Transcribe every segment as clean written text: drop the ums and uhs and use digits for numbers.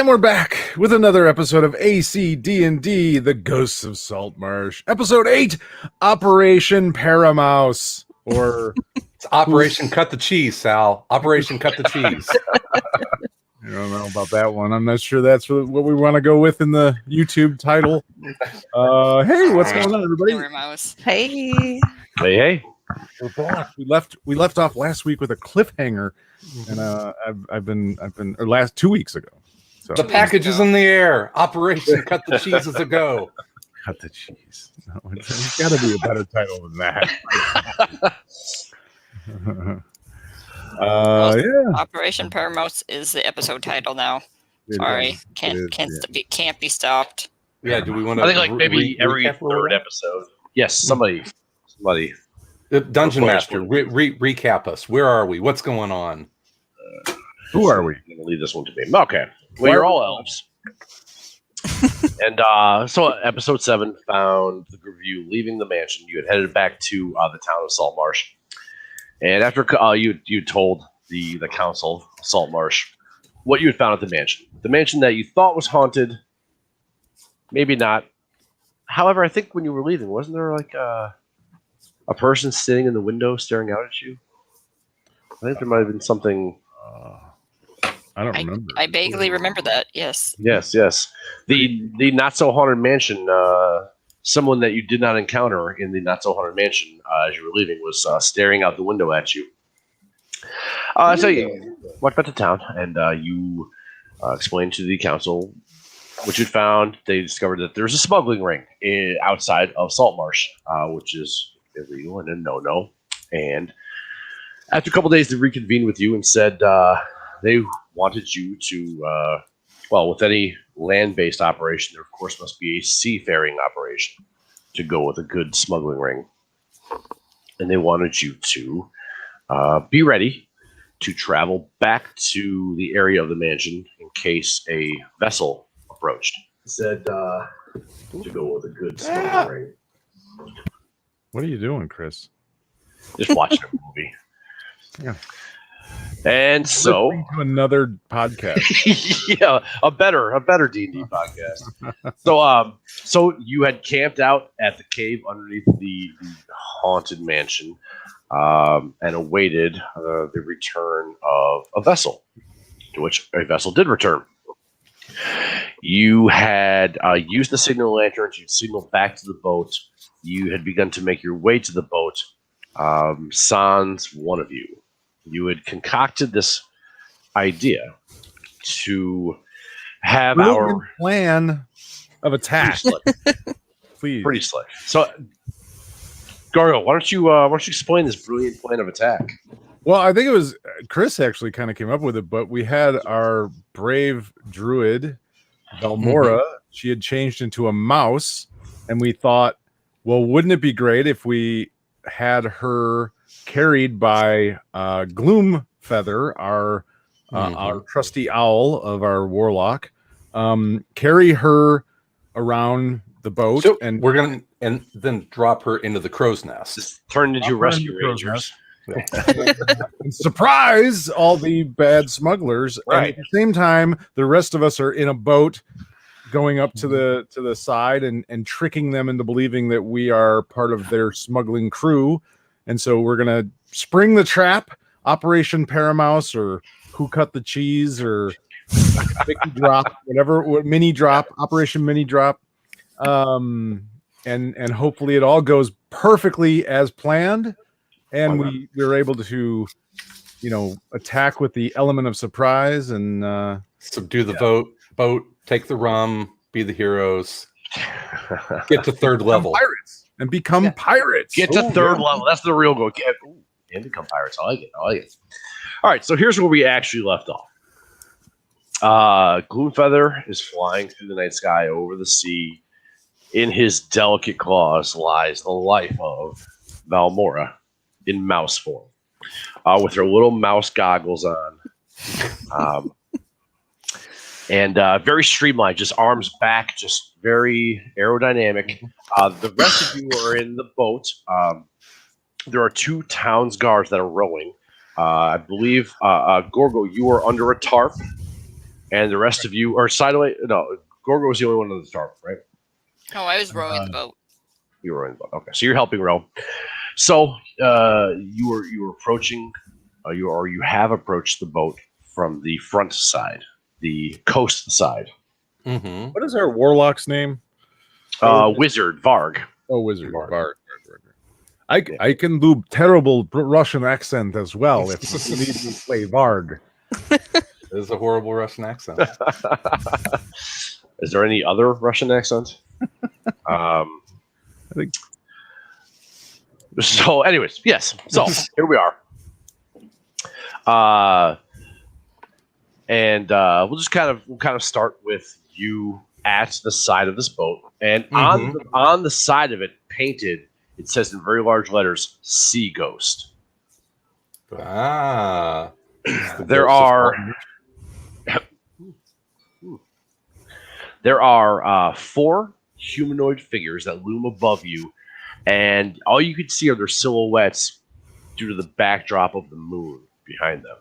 And we're back with another episode of ACDnD, The Ghosts of Saltmarsh. Episode 8, Operation Paramouse. Or it's Operation Cut the Cheese, Sal. Operation Cut the Cheese. I don't know about that one. I'm not sure that's what we want to go with in the YouTube title. Hey, what's going on, everybody? Hey. Hey. We're back. We left off last week with a cliffhanger, and I've been or last 2 weeks ago. So the package is in the air. Operation Cut the Cheese is a go. Cut the cheese. No, it's got to be a better title than that. Yeah. Operation Paramouse is the episode title now. Sorry, can't be stopped. Yeah. Do we want to? I think like maybe every third episode. Yes, somebody. Dungeon Master, recap us. Where are we? What's going on? Who are we? I'm going to leave this one to me. Okay. Well, you're all elves. And so episode 7 found the group of you leaving the mansion. You had headed back to the town of Saltmarsh. And after you told the Council of Saltmarsh what you had found at the mansion that you thought was haunted, maybe not. However, I think when you were leaving, wasn't there like a person sitting in the window staring out at you? I think there might have been something. I don't remember. I vaguely remember that. Yes. Yes. The not so haunted mansion. Someone that you did not encounter in the not so haunted mansion as you were leaving was staring out the window at you. So you walked back to town and you explained to the council what you'd found. They discovered that there's a smuggling ring outside of Saltmarsh, which is illegal and a no-no. And after a couple days, they reconvened with you and said they wanted you to, with any land-based operation, there of course must be a seafaring operation to go with a good smuggling ring. And they wanted you to be ready to travel back to the area of the mansion in case a vessel approached. Said to go with a good smuggling ring. What are you doing, Chris? Just watching a movie. Yeah. And so to another podcast. Yeah, a better D&D podcast. So you had camped out at the cave underneath the haunted mansion and awaited the return of a vessel, to which a vessel did return. You had used the signal lanterns. You'd signaled back to the boat. You had begun to make your way to the boat. Sans, one of you. You had concocted this idea to have our plan of attack. Please, pretty slick. So, Gargo, why don't you explain this brilliant plan of attack? Well, I think it was Chris actually kind of came up with it, but we had our brave druid, Valmora. She had changed into a mouse, and we thought, well, wouldn't it be great if we had her carried by Gloomfeather, our trusty owl of our warlock, carry her around the boat, so and we're gonna and then drop her into the crow's nest. Just turned into rescue rangers. And surprise all the bad smugglers. Right. And at the same time, the rest of us are in a boat going up to the side and tricking them into believing that we are part of their smuggling crew. And so we're going to spring the trap, Operation Paramouse, or Who Cut the Cheese, or Mickey Drop, Mini Drop, Operation Mini Drop. And hopefully it all goes perfectly as planned. And we were able to, attack with the element of surprise and subdue the boat, take the rum, be the heroes, get to third level. Pirates. And become pirates. Get to third level. That's the real goal. And become pirates. I like it. All right, so here's where we actually left off. Gloomfeather is flying through the night sky over the sea. In his delicate claws lies the life of Valmora in mouse form, with her little mouse goggles on. And very streamlined, just arms back, just very aerodynamic. The rest of you are in the boat. There are 2 town's guards that are rowing. I believe, Gorgo, you are under a tarp. and the rest of you are sideways. No, Gorgo was the only one on the tarp, right? Oh, I was rowing the boat. You were in the boat. Okay, so you're helping row. So you were approaching, you have approached the boat from the front side, the coast side. Mm-hmm. What is our warlock's name? Wizard Varg. Oh, Wizard Varg. I can do terrible Russian accent as well if you need me to play Varg. It is a horrible Russian accent. Is there any other Russian accent? I think. So, anyways, yes. So here we are. And we'll kind of start with you at the side of this boat, and on the side of it, painted, it says in very large letters, "Sea Ghost." Ah, there are 4 humanoid figures that loom above you, and all you can see are their silhouettes due to the backdrop of the moon behind them.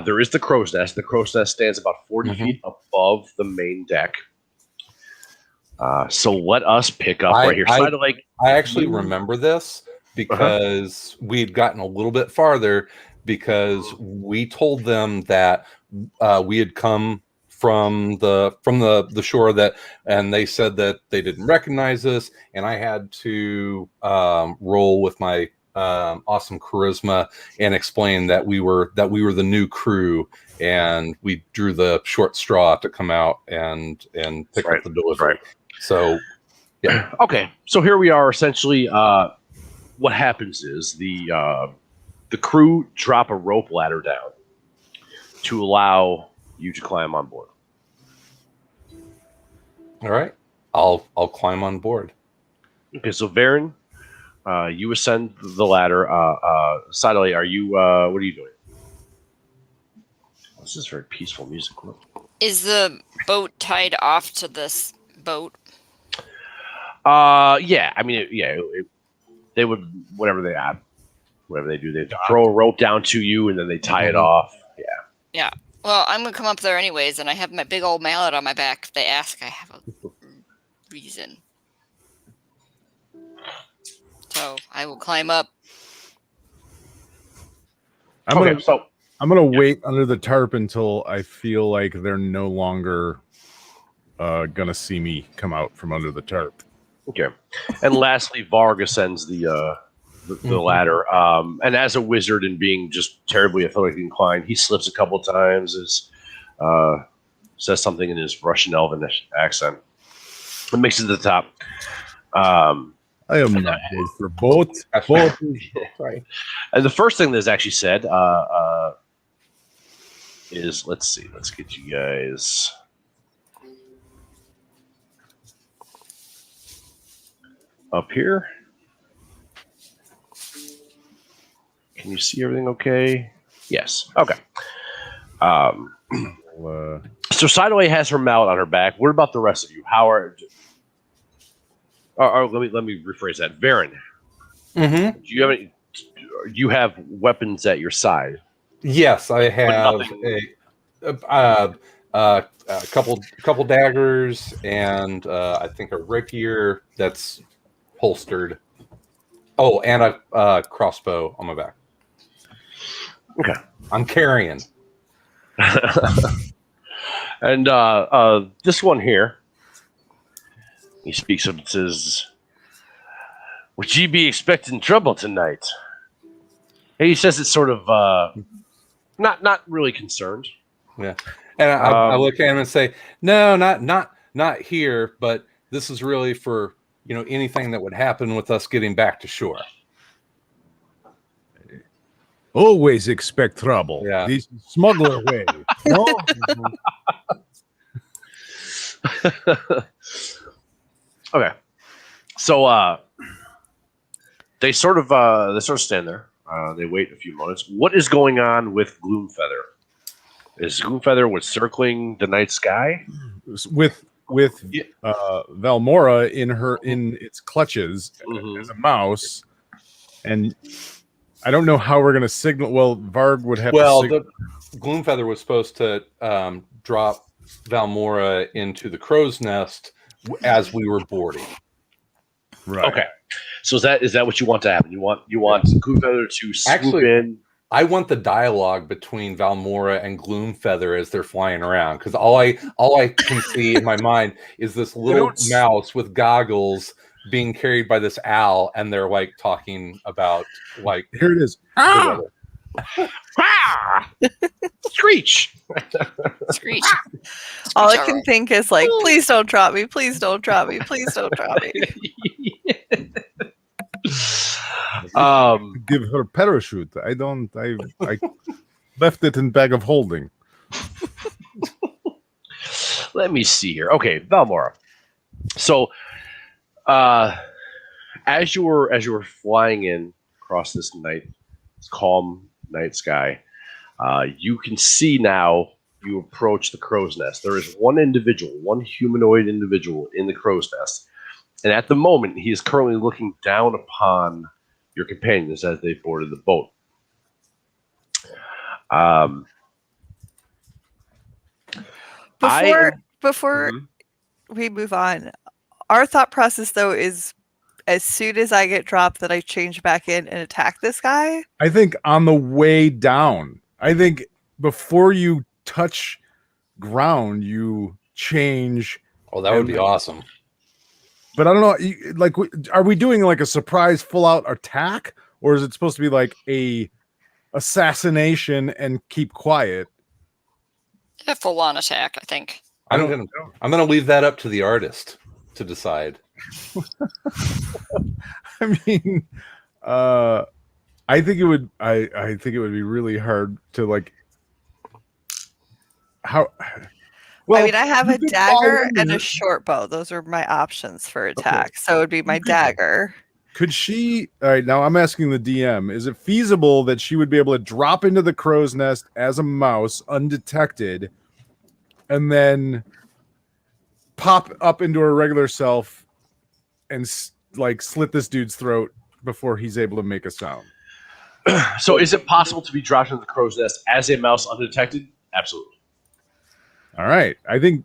There is the crow's nest. The crow's nest stands about 40 feet above the main deck. So let us pick up right here. I actually remember this because we'd gotten a little bit farther because we told them that we had come from the shore and they said that they didn't recognize us, and I had to roll with my awesome charisma and explain that we were the new crew, and we drew the short straw to come out and pick up the delivery. So, yeah. Okay, so here we are. Essentially, what happens is the crew drop a rope ladder down to allow you to climb on board. All right, I'll climb on board. Okay, so Varen, you ascend the ladder. Sadali, are you? What are you doing? This is very peaceful music. Look. Is the boat tied off to this boat? Yeah. I mean, they would whatever they do. They throw a rope down to you and then they tie it off. Yeah. Yeah. Well, I'm gonna come up there anyways, and I have my big old mallet on my back. If they ask, I have a reason. So I will climb up. I'm gonna wait under the tarp until I feel like they're no longer gonna see me come out from under the tarp. Okay. And lastly, Varg ascends the ladder. And as a wizard and being just terribly athletically inclined, he slips a couple of times, says something in his Russian Elven accent, and makes it to the top. I am not good for both. Right. And the first thing that's actually said is, let's get you guys. Up here. Can you see everything okay? Yes. Okay. So Sideway has her mallet on her back. What about the rest of you? How are... let me rephrase that. Varen, do you have weapons at your side? Yes, I have a couple daggers and I think a rapier that's holstered. Oh, and a crossbow on my back. Okay, I'm carrying. And this one here, he speaks of, it says, "Would ye be expecting trouble tonight?" And he says it's sort of not really concerned. Yeah, and I look at him and say, "No, not here, but this is really for anything that would happen with us getting back to shore." Always expect trouble. Yeah. These smuggler way. No? Okay, so they sort of stand there. They wait a few moments. What is going on with Gloomfeather? Is Gloomfeather circling the night sky? With Valmora in its clutches as a mouse, and I don't know how we're going to signal. Well, Varg would have to signal. Gloomfeather was supposed to drop Valmora into the crow's nest as we were boarding. Right. Okay. So is that what you want to happen? You want Gloomfeather to swoop in? I want the dialogue between Valmora and Gloomfeather as they're flying around, because all I can see in my mind is this little mouse with goggles being carried by this owl, and they're like talking about like Here it is. Screech. Screech. All I can think is like, please don't drop me. Please don't drop me. Please don't drop me. Give her parachute. I left it in bag of holding. Let me see here. Okay, Valmora. So, as you were flying in across this calm night sky, you can see now. You approach the crow's nest. There is one humanoid individual in the crow's nest, and at the moment, he is currently looking down upon your companions as they boarded the boat. Before we move on, our thought process though is, as soon as I get dropped, that I change back in and attack this guy. I think on the way down. I think before you touch ground, you change. Oh, that would be awesome. But I don't know, like, are we doing like a surprise full-out attack, or is it supposed to be like a assassination and keep quiet? A full-on attack, I think. I'm gonna leave that up to the artist to decide. I mean, I think it would. I think it would be really hard to like. How? Well, I mean, I have a dagger and a short bow. Those are my options for attack. Okay. So it would be my dagger. Could she? All right, now I'm asking the DM: is it feasible that she would be able to drop into the crow's nest as a mouse undetected, and then pop up into her regular self and like slit this dude's throat before he's able to make a sound? So, is it possible to be dropped into the crow's nest as a mouse undetected? Absolutely. All right. I think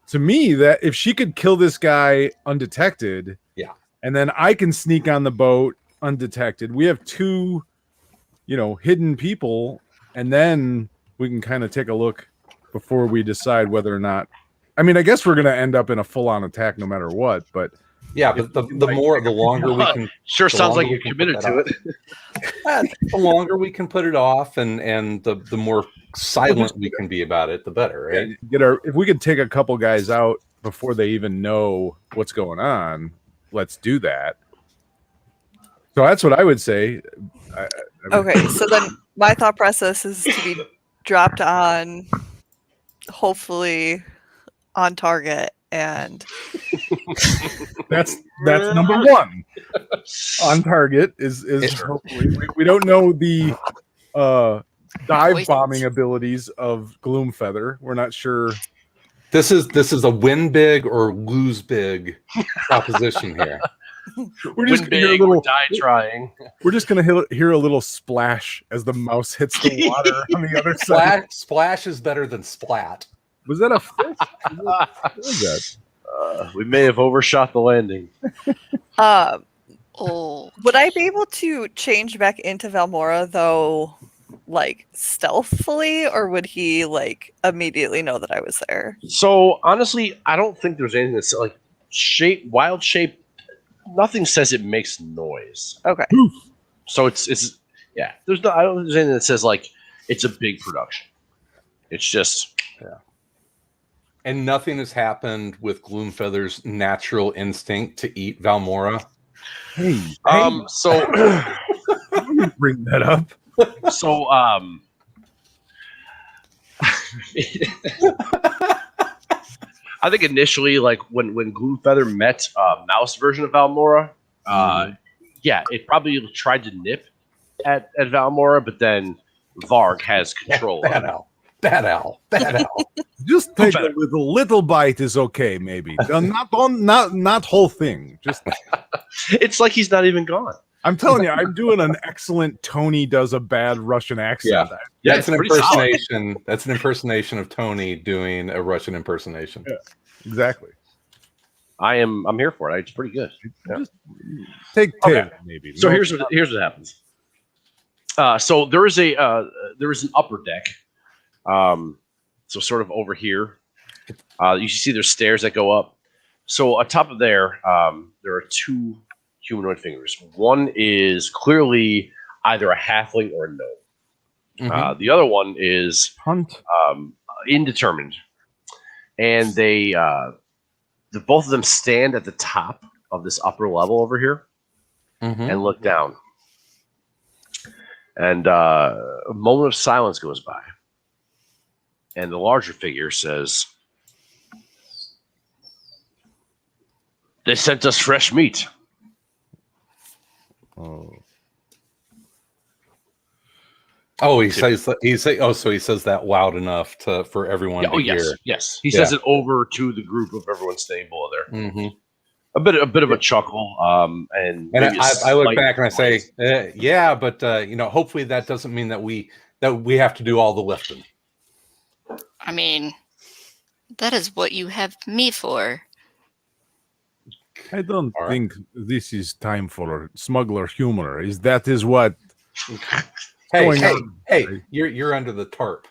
to me that if she could kill this guy undetected, yeah, and then I can sneak on the boat undetected. We have two, hidden people, and then we can kind of take a look before we decide whether or not. I mean, I guess we're going to end up in a full-on attack no matter what, but yeah, but the longer we can sure sounds like you're committed to it. The longer we can put it off, and the more silent we can be about it, the better, right? If we could take a couple guys out before they even know what's going on, let's do that. So that's what I would say. Okay, so then my thought process is to be dropped on, hopefully on target, and that's number one. On target is hopefully we don't know the dive bombing abilities of Gloomfeather. We're not sure. This is a win big or lose big proposition here. We're just win big or die trying. We're just gonna hear a little splash as the mouse hits the water on the other side. Splash is better than splat. Was that a fish? What was that? We may have overshot the landing. Would I be able to change back into Valmora though, like stealthily, or would he like immediately know that I was there? So honestly, I don't think there's anything that's like wild shape. Nothing says it makes noise. Okay. So it's yeah. I don't think there's anything that says like it's a big production. It's just yeah. And nothing has happened with Gloomfeather's natural instinct to eat Valmora. Hey. So bring that up. So I think initially, like when Gloomfeather met mouse version of Valmora, yeah, it probably tried to nip at Valmora, but then Varg has control. Bad owl. Just take a little bite is okay, maybe. Not whole thing. Just it's like he's not even gone. I'm telling you, I'm doing an excellent Tony does a bad Russian accent. Yeah, That's an it's pretty solid. impersonation. That's an impersonation of Tony doing a Russian impersonation. Yeah. Exactly. I'm here for it. It's pretty good. Yeah. Just take Okay. maybe. So here's what happens. So there is an upper deck. So sort of over here, you see there's stairs that go up. So on top of there are two humanoid figures. One is clearly either a halfling or a gnome. The other one is Hunt. indeterminate, and they both of them stand at the top of this upper level over here and look down. And a moment of silence goes by, and the larger figure says, "They sent us fresh meat." Oh, he says so he says that loud enough for everyone to hear. Yes. He says it over to the group of everyone staying below there. A bit of a chuckle, and I look back and I say, yeah, but hopefully that doesn't mean that we have to do all the lifting. I mean, that is what you have me for. I don't think this is time for smuggler humor. That is what? Hey, you're under the tarp.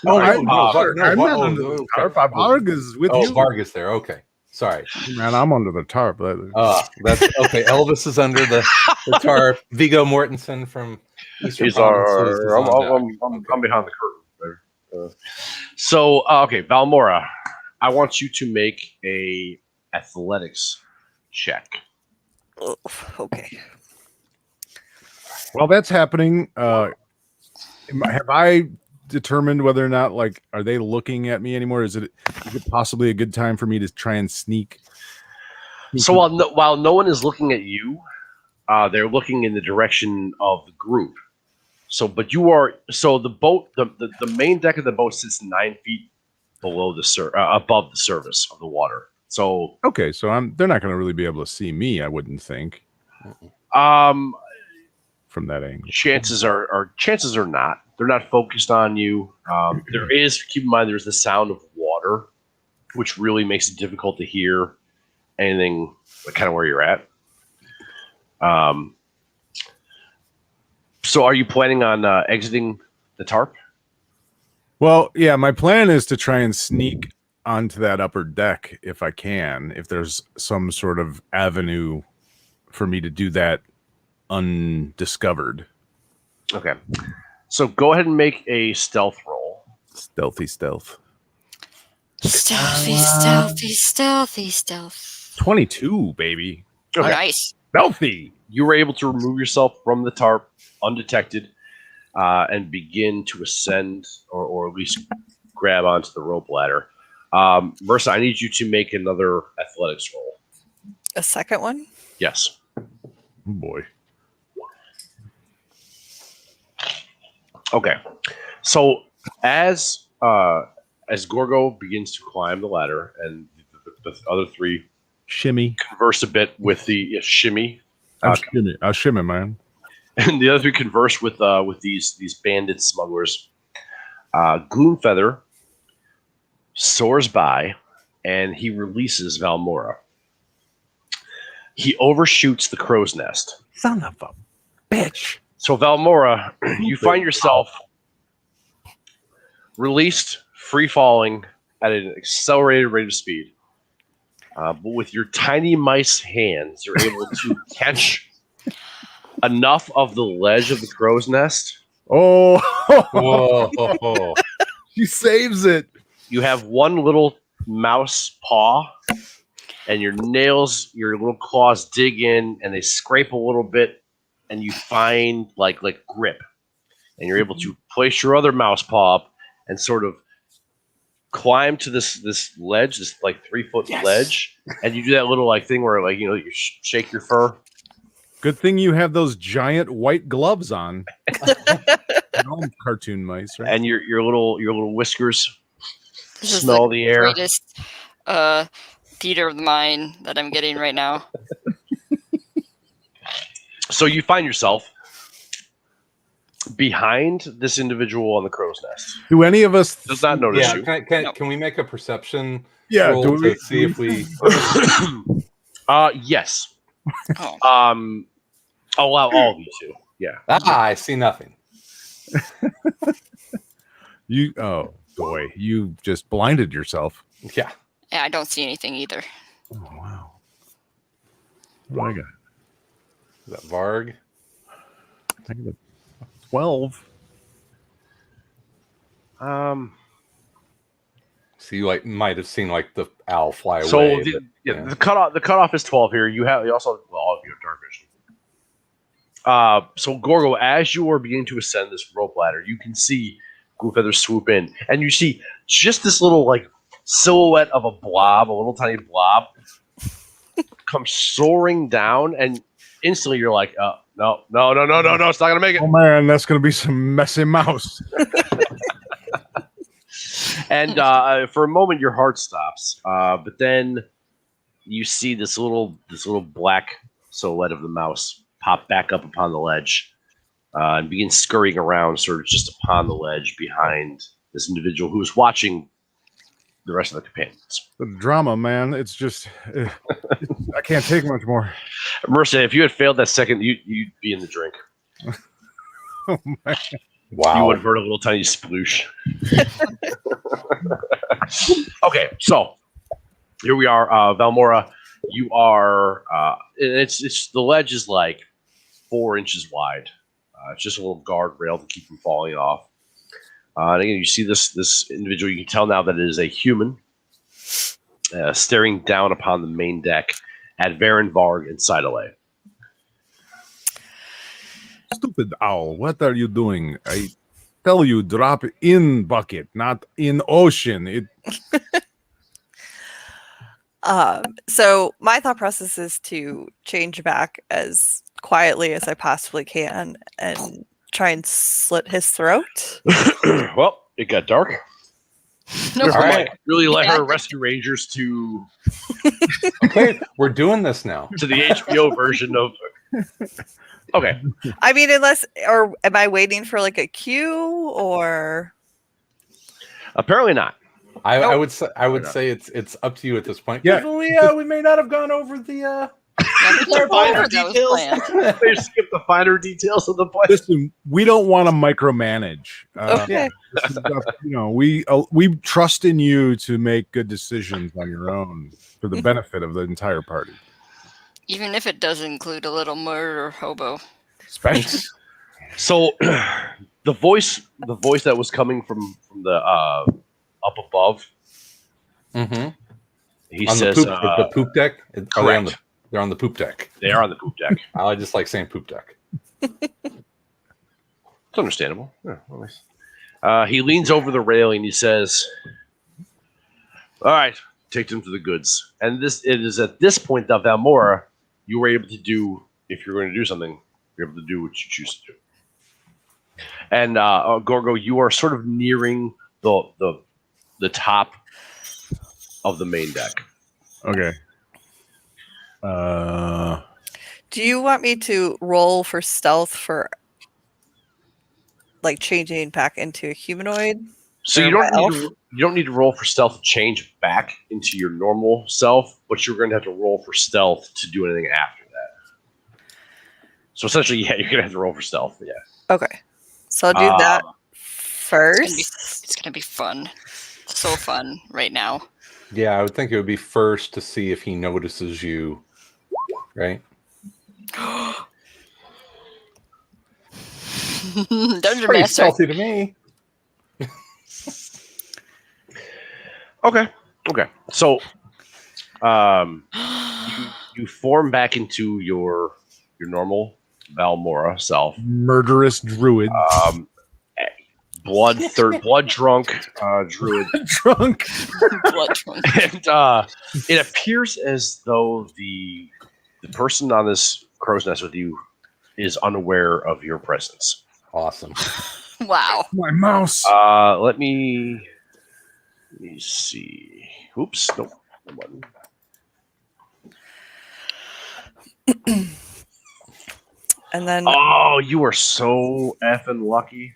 I'm not under the tarp. Varg is with you. Oh, Varg is there. Okay. Sorry. Man, I'm under the tarp. That's okay. Elvis is under the tarp. Viggo Mortensen from Eastern Province is I'm behind the curtain there. So, Valmora, I want you to make a athletics check. Oh, okay. While that's happening, have I determined whether or not, are they looking at me anymore? Is it possibly a good time for me to try and sneak? So while no one is looking at you, they're looking in the direction of the group. So, but you are the boat. The main deck of the boat sits 9 feet below above the surface of the water. So okay, so they're not going to really be able to see me, I wouldn't think. From that angle, chances are not. They're not focused on you. There is, keep in mind, there's the sound of water, which really makes it difficult to hear anything kind of where you're at. So are you planning on exiting the tarp? Well, yeah, my plan is to try and sneak onto that upper deck if I can, if there's some sort of avenue for me to do that undiscovered. Okay. So go ahead and make a stealth roll. Stealth. Stealth. 22, baby. Okay. Oh, nice. Stealthy. You were able to remove yourself from the tarp undetected and begin to ascend or at least grab onto the rope ladder. Mersa, I need you to make another athletics roll. A second one? Yes. Oh boy. Okay. So as Gorgo begins to climb the ladder and the other three shimmy converse a bit with the shimmy. I'll shimmy, man. And the other three converse with these bandit smugglers. Gloomfeather soars by, and he releases Valmora. He overshoots the crow's nest. Son of a bitch. So Valmora, you find yourself released, free falling at an accelerated rate of speed. But with your tiny mice hands, you're able to catch enough of the ledge of the crow's nest. Oh, whoa! She saves it. You have one little mouse paw, and your nails, your little claws dig in, and they scrape a little bit, and you find like grip, and you're able to place your other mouse paw up and sort of climb to this ledge, this 3-foot ledge, and you do that little thing where you shake your fur. Good thing you have those giant white gloves on. All cartoon mice, right? And your little whiskers smell the air. Greatest theater of the mind that I'm getting right now. So you find yourself behind this individual on the crow's nest. Do any of us Does not notice Yeah, you. can we make a perception Yeah, roll do we- to see if we? Yes. Oh. I'll allow all of you to. Yeah. I see nothing. You oh boy, you just blinded yourself. Yeah. Yeah, I don't see anything either. Oh wow. What do I got? Is that Varg? I got 12. So you might have seen like the owl fly So away. the cutoff is 12 here. You also have all of you have dark vision. So Gorgo, as you are beginning to ascend this rope ladder, you can see Gloomfeather swoop in, and you see just this little like silhouette of a blob, a little tiny blob, come soaring down, and instantly you're like, no, it's not gonna make it. Oh man, that's gonna be some messy mouse. And for a moment, your heart stops. But then you see this little black silhouette of the mouse pop back up upon the ledge and begin scurrying around, sort of just upon the ledge behind this individual who is watching the rest of the companions. The drama, man. It's just I can't take much more. Mercer, if you had failed that second, you'd be in the drink. Oh, man. Wow. You would have heard a little tiny sploosh. Okay, so here we are, Valmora. You are. It's the ledge is like 4 inches wide. It's just a little guardrail to keep from falling off. And again, you see this individual. You can tell now that it is a human, staring down upon the main deck at Varen Varg and Sidalay. Stupid owl, what are you doing? I tell you, drop in bucket, not in ocean. So my thought process is to change back as quietly as I possibly can and try and slit his throat. Well, it got dark. No, All right. Really let her rescue rangers to Okay, we're doing this now. the HBO version of. Okay. I mean, or am I waiting for like a cue or? Apparently not. I would say it's up to you at this point. Yeah. 'Cause we may not have gone over the finer details. They skipped the finer details of the plan. Listen, we don't want to micromanage. Okay. This is stuff, we trust in you to make good decisions on your own for the benefit of the entire party. Even if it does include a little murder hobo. Especially. So the voice that was coming from the up above, Mm-hmm. he On says the poop deck. correct. They're on the poop deck. They are on the poop deck. I just like saying poop deck. It's understandable. Yeah, nice. He leans over the railing. He says, "All right, take them to the goods." And it is at this point that Valmora, you were able to do, if you're going to do something, you're able to do what you choose to do. And Gorgo, you are sort of nearing the top of the main deck. Okay. Do you want me to roll for stealth for like changing back into a humanoid? So you don't need to roll for stealth to change back into your normal self, but you're going to have to roll for stealth to do anything after that. So essentially, yeah, you're going to have to roll for stealth. Yeah. Okay. So I'll do that first. It's gonna be fun. So fun right now. Yeah, I would think it would be first to see if he notices you, right? Dungeon Pretty Master. stealthy to me. Okay. So, you form back into your normal Valmora self. Murderous druid. Blood drunk druid. Drunk. Blood drunk. And it appears as though the person on this crow's nest with you is unaware of your presence. Awesome. Wow. My mouse. Let me see. Oops. Nope. No button. And then Oh, you are so effing lucky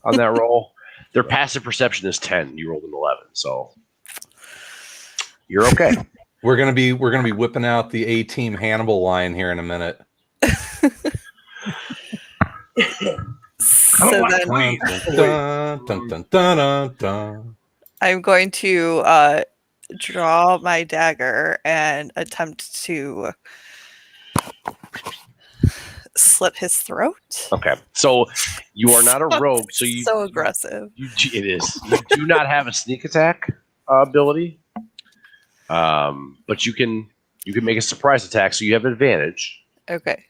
on that roll. Their passive perception is 10. You rolled an 11, so you're okay. We're gonna be whipping out the A-Team Hannibal line here in a minute. so then Dun, dun, dun, dun, dun, dun. I'm going to draw my dagger and attempt to slit his throat. Okay, so you are not a rogue, so you so aggressive. it is. You do not have a sneak attack ability, but you can make a surprise attack, so you have an advantage. Okay.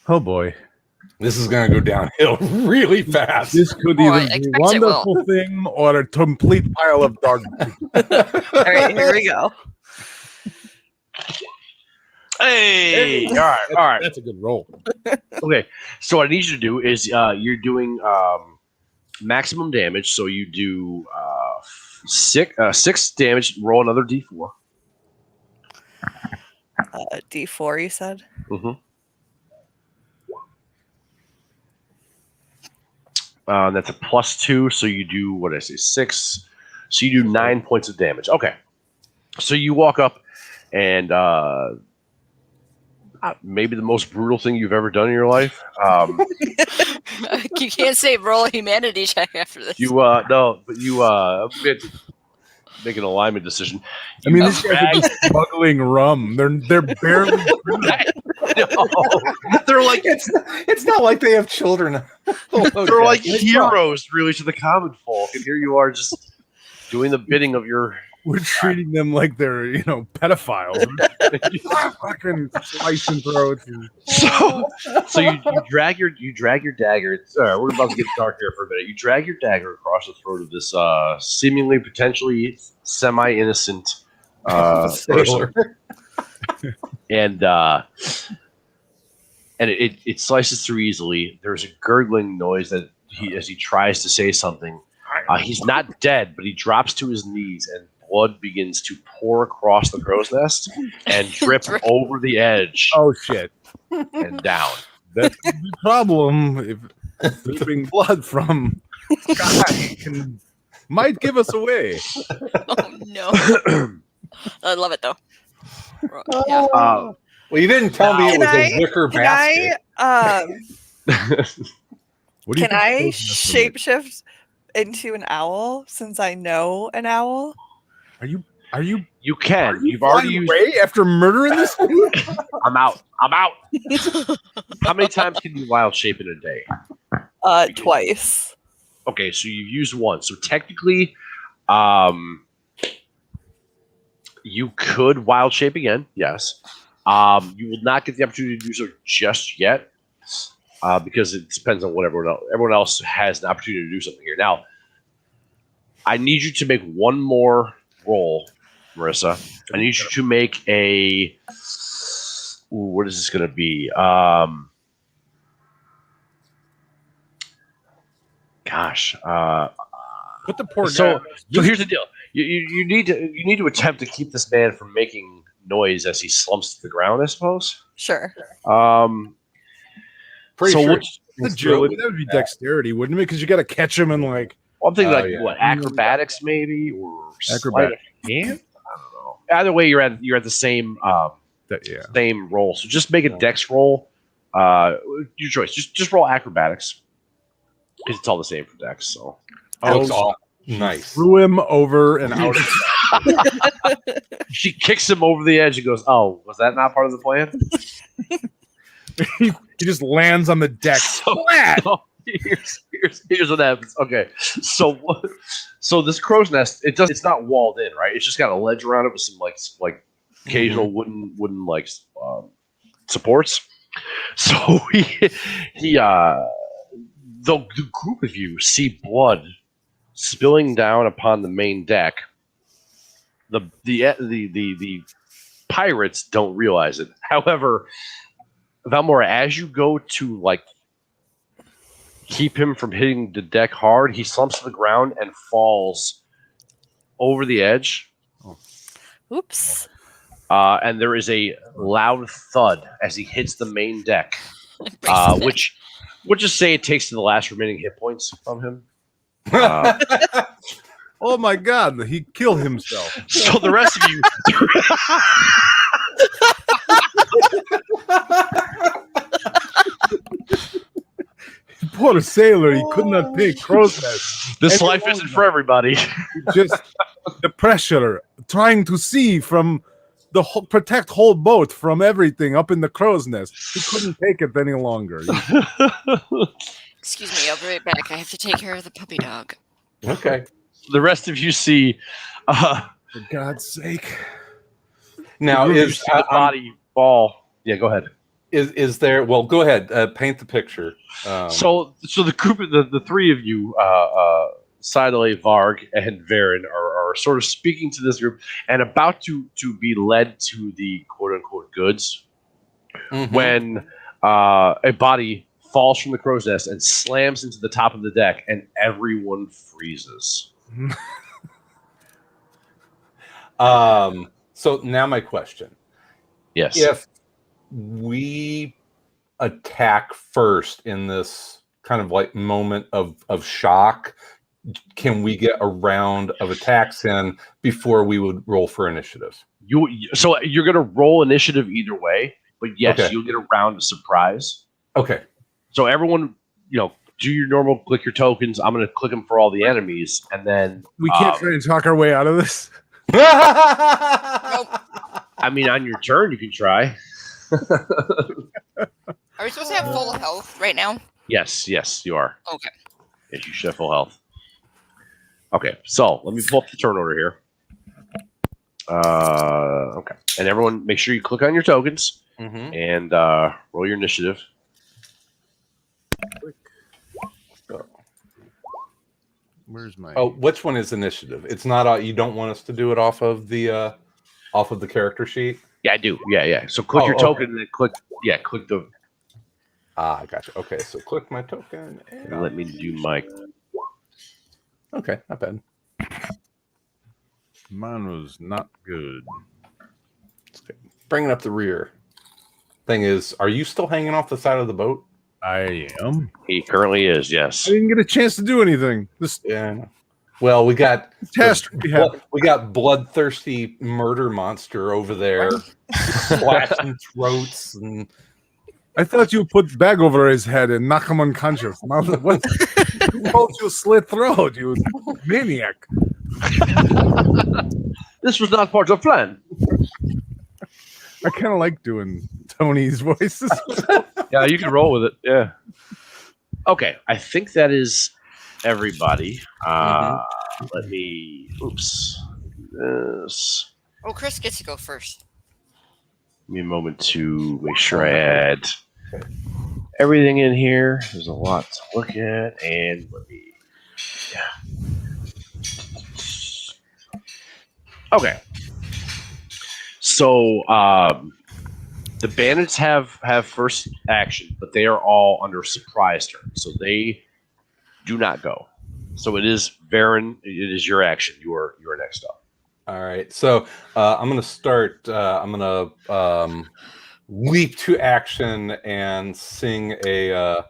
Oh boy. This is gonna go downhill really fast. This could Oh, I either be a expect it will. wonderful thing or a complete pile of dog. All right, here we go. Hey, all right. That's a good roll. Okay, so what I need you to do is you're doing maximum damage. So you do 6 damage. Roll another d4. D4, you said? Mm-hmm. That's a +2. So you do, what did I say, 6. So you do 9 points of damage. Okay, so you walk up and maybe the most brutal thing you've ever done in your life. You can't say roll a humanity check after this. No, but you make an alignment decision. I mean, these guys are just smuggling rum. They're barely. No, they're like It's not like they have children. they're like heroes, really, to the common folk, and here you are just doing the bidding of your. We're treating them like they're, pedophiles. Fucking slicing throats. So you drag your dagger. We're about to get dark here for a minute. You drag your dagger across the throat of this seemingly potentially semi-innocent person, and it slices through easily. There's a gurgling noise that as he tries to say something. He's not dead, but he drops to his knees and blood begins to pour across the crow's nest and drip over the edge Oh shit! and down. That's the problem. If dripping blood from guy might give us away. Oh no! I love it though. Yeah. Well, you didn't tell me it was a wicker Can basket. What do you Can I think those must be? shapeshift into an owl since I know an owl? Are you? You can. Are you You've already flying used. away after murdering this dude? I'm out. How many times can you wild shape in a day? Twice. Okay, so you've used one. So technically, you could wild shape again. Yes. You will not get the opportunity to do so just yet, because it depends on what everyone else has an opportunity to do something here. Now, I need you to make one more roll, Marissa. I need you to make a. What is this going to be? Gosh. Put the poor guy. So here's the deal. You need to attempt to keep this man from making noise as he slumps to the ground, I suppose. Sure. Pretty so sure what- the Druid, that would be dexterity, wouldn't it? Because you got to catch him and like. I'm thinking yeah. what, acrobatics maybe, or Acrobatics. sleight of hand? I don't know. Either way, you're at the same Yeah. same roll. So just make a dex roll. Your choice. Just roll acrobatics because it's all the same for dex. So Looks all nice. Threw him over and out. she kicks him over the edge and goes, "Oh, was that not part of the plan?" he just lands on the deck. Flat. So here's what happens. Okay, so this crow's nest, it's not walled in, right? It's just got a ledge around it with some like occasional wooden supports. So the group of you see blood spilling down upon the main deck. The pirates don't realize it. However, Valmora, as you go to like keep him from hitting the deck hard, he slumps to the ground and falls over the edge. Oops. and there is a loud thud as he hits the main deck, which we'll just say it takes to the last remaining hit points from him. Oh my God, he killed himself. So the rest of you. Poor sailor, he could not take crow's nest. This life isn't for everybody. Just the pressure, trying to see from the protect whole boat from everything up in the crow's nest. He couldn't take it any longer. Excuse me, I'll be right back. I have to take care of the puppy dog. Okay. The rest of you see. For God's sake! Now is the body fall? Yeah, go ahead. Is there? Well, go ahead. Paint the picture. So the group of the three of you, Sidele, Varg, and Varen, are sort of speaking to this group and about to be led to the quote unquote goods when a body falls from the crow's nest and slams into the top of the deck, and everyone freezes. So now my question. Yes. If we attack first in this kind of like moment of shock, can we get a round of attacks in before we would roll for initiative? So you're going to roll initiative either way, but yes, Okay. you'll get a round of surprise. Okay. So everyone, do your normal, click your tokens. I'm going to click them for all the enemies, and then We can't try and talk our way out of this. Nope. I mean, on your turn, you can try. Are we supposed to have full health right now? Yes, you are. Okay. Yes, you should have full health. Okay, so let me pull up the turn order here. Okay, and everyone, make sure you click on your tokens and roll your initiative. Where's my? Oh, which one is initiative? It's not. You don't want us to do it off of the character sheet. Yeah, I do. Yeah. So click your token and then click the. Ah, gotcha. Okay, so click my token. And let me do my. Okay, not bad. Mine was not good. Bringing up the rear. Thing is, are you still hanging off the side of the boat? I am. He currently is. Yes. I didn't get a chance to do anything. This Yeah. Well, we got catastrophe happened. we got bloodthirsty murder monster over there, slashing throats, and I thought you put bag over his head and knock him unconscious. Now, what? Who told you slit throat? You maniac! This was not part of the plan. I kind of like doing Tony's voices. Yeah, you can roll with it. Yeah. Okay, I think that is everybody. Let me. Oops. This. Oh, Chris gets to go first. Give me a moment to make sure I add everything in here. There's a lot to look at, and let me. Yeah. Okay. So the bandits have first action, but they are all under surprise turn, so they do not go. So it is Varen. It is your action. You are next up. all right. So I'm gonna start. I'm gonna leap to action and sing a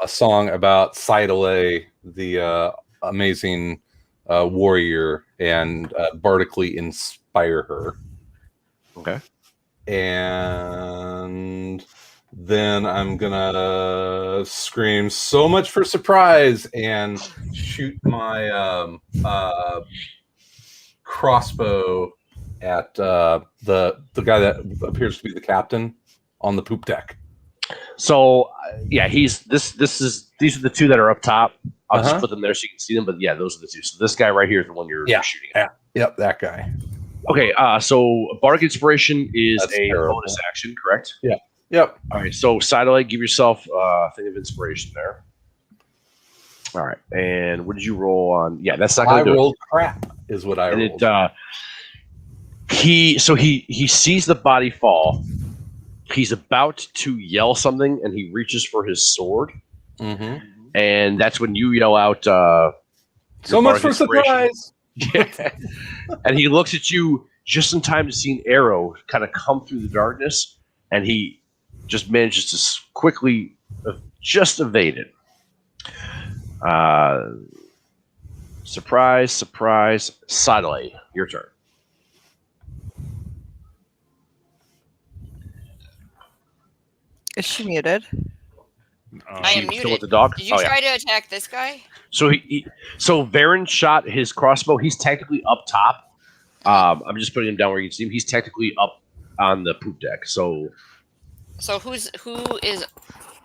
song about Sidele, the amazing warrior, and bardically inspire her. Okay. And then I'm gonna scream so much for surprise and shoot my crossbow at the guy that appears to be the captain on the poop deck. So yeah, these are the two that are up top. I'll just put them there so you can see them. But yeah, those are the two. So this guy right here is the one you're shooting at. Yep, that guy. Okay, so Bardic Inspiration is That's a terrible. bonus action, correct? Yeah. Yep. All right, so Sidele, give yourself a thing of inspiration there. All right, and what did you roll on? Yeah, that's not going I to do rolled crap, is what I it. rolled. And he sees the body fall. He's about to yell something, and he reaches for his sword. Mm-hmm. And that's when you yell out, So much Bardic for Inspiration. surprise. Yeah. And he looks at you just in time to see an arrow kind of come through the darkness, and he just manages to quickly just evade it. Surprise, surprise, Sadly, your turn. Is she muted? I am Still muted. with the dog? Did you try to attack this guy? So so Varen shot his crossbow. He's technically up top. I'm just putting him down where you can see him. He's technically up on the poop deck. So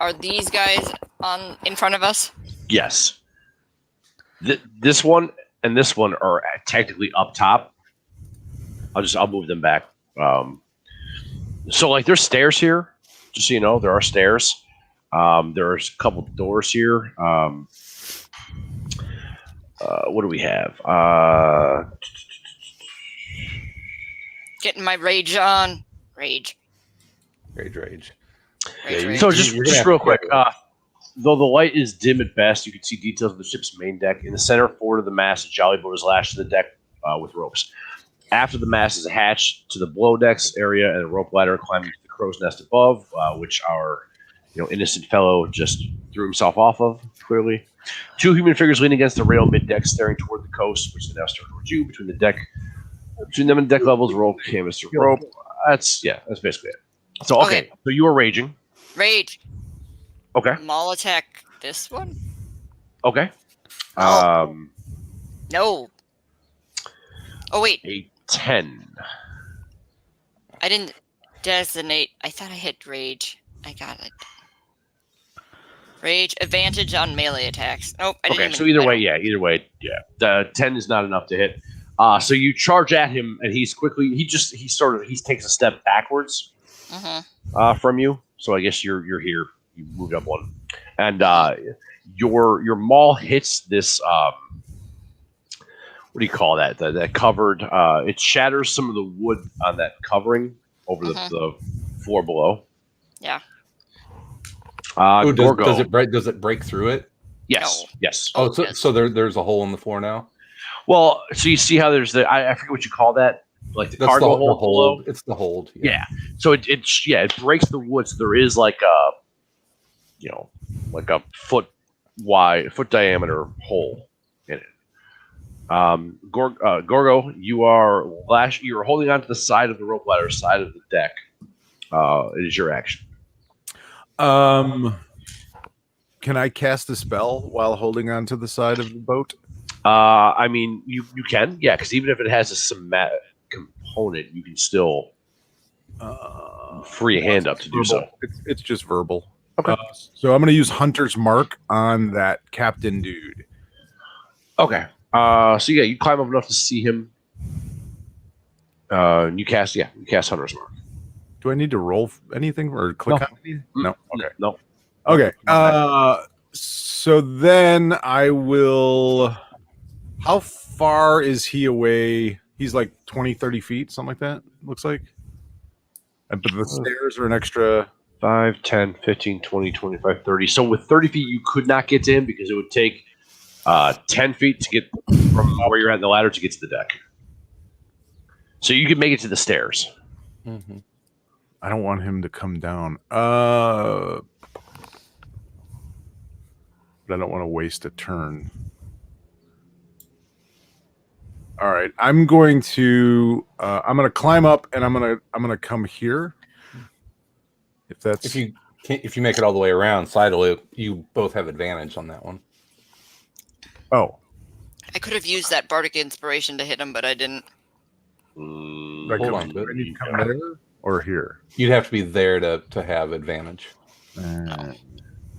are these guys in front of us? yes, this one and this one are technically up top. I'll move them back. So like there's stairs here. Just so you know, there are stairs. There's a couple doors here. What do we have? Getting my rage on. Rage. Rage. So just real quick, though the light is dim at best, you can see details of the ship's main deck. In the center forward of the mast, a jolly boat is lashed to the deck with ropes. After the mast is a hatch to the below decks area and a rope ladder climbing to the crow's nest above, which our innocent fellow just threw himself off of, clearly. 2 human figures leaning against the rail mid-deck, staring toward the coast, which is now staring towards you. Between them and deck levels, rope, canvas, rope. That's basically it. So, okay. So you are raging. Rage. Okay. Maul attack this one? Okay. No. Oh, wait. A 10. I didn't designate. I thought I hit rage. I got it. Rage, advantage on melee attacks. Nope. So either way. The 10 is not enough to hit. So you charge at him, and he takes a step backwards from you. So I guess you're here. You moved up one, and your maul hits this. What do you call that? That covered. It shatters some of the wood on that covering over the floor below. Yeah. Does it break through it? Yes. No. Yes. Oh, so there's a hole in the floor now. Well, so you see how there's I forget what you call that, like the cargo hole below. It's the hold. Yeah. So it breaks the wood. So there is like a foot diameter hole in it. Gorgo, you're holding onto the side of the rope ladder, side of the deck. It is your action. Can I cast a spell while holding on to the side of the boat? I mean, you can, because even if it has a somatic component, you can still free a hand up to do so. It's just verbal. Okay. So I'm going to use Hunter's Mark on that captain dude. Okay. So you climb up enough to see him. You cast Hunter's Mark. Do I need to roll anything or click on anything? No. Okay. No. Okay. So then I will. How far is he away? He's like 20, 30 feet, something like that, looks like. But the stairs are an extra 5, 10, 15, 20, 25, 30. So with 30 feet, you could not get to him because it would take 10 feet to get from where you're at in the ladder to get to the deck. So you could make it to the stairs. Mm-hmm. I don't want him to come down. But I don't want to waste a turn. All right, I'm going to climb up and I'm gonna come here. If you make it all the way around sideways, you both have advantage on that one. Oh, I could have used that bardic inspiration to hit him, but I didn't. Hold on, I need to come there or here. You'd have to be there to have advantage. I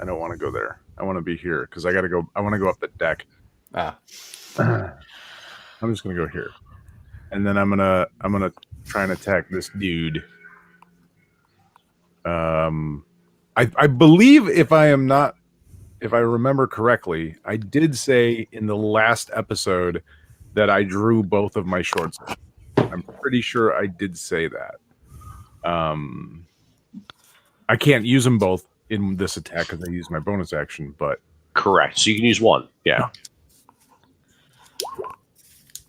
don't want to go there. I want to be here because I want to go up the deck. I'm just gonna go here, and then I'm gonna try and attack this dude. I believe if I remember correctly, I did say in the last episode that I drew both of my short swords. I'm pretty sure I did say that. I can't use them both in this attack because I use my bonus action, but correct. So you can use one. Yeah.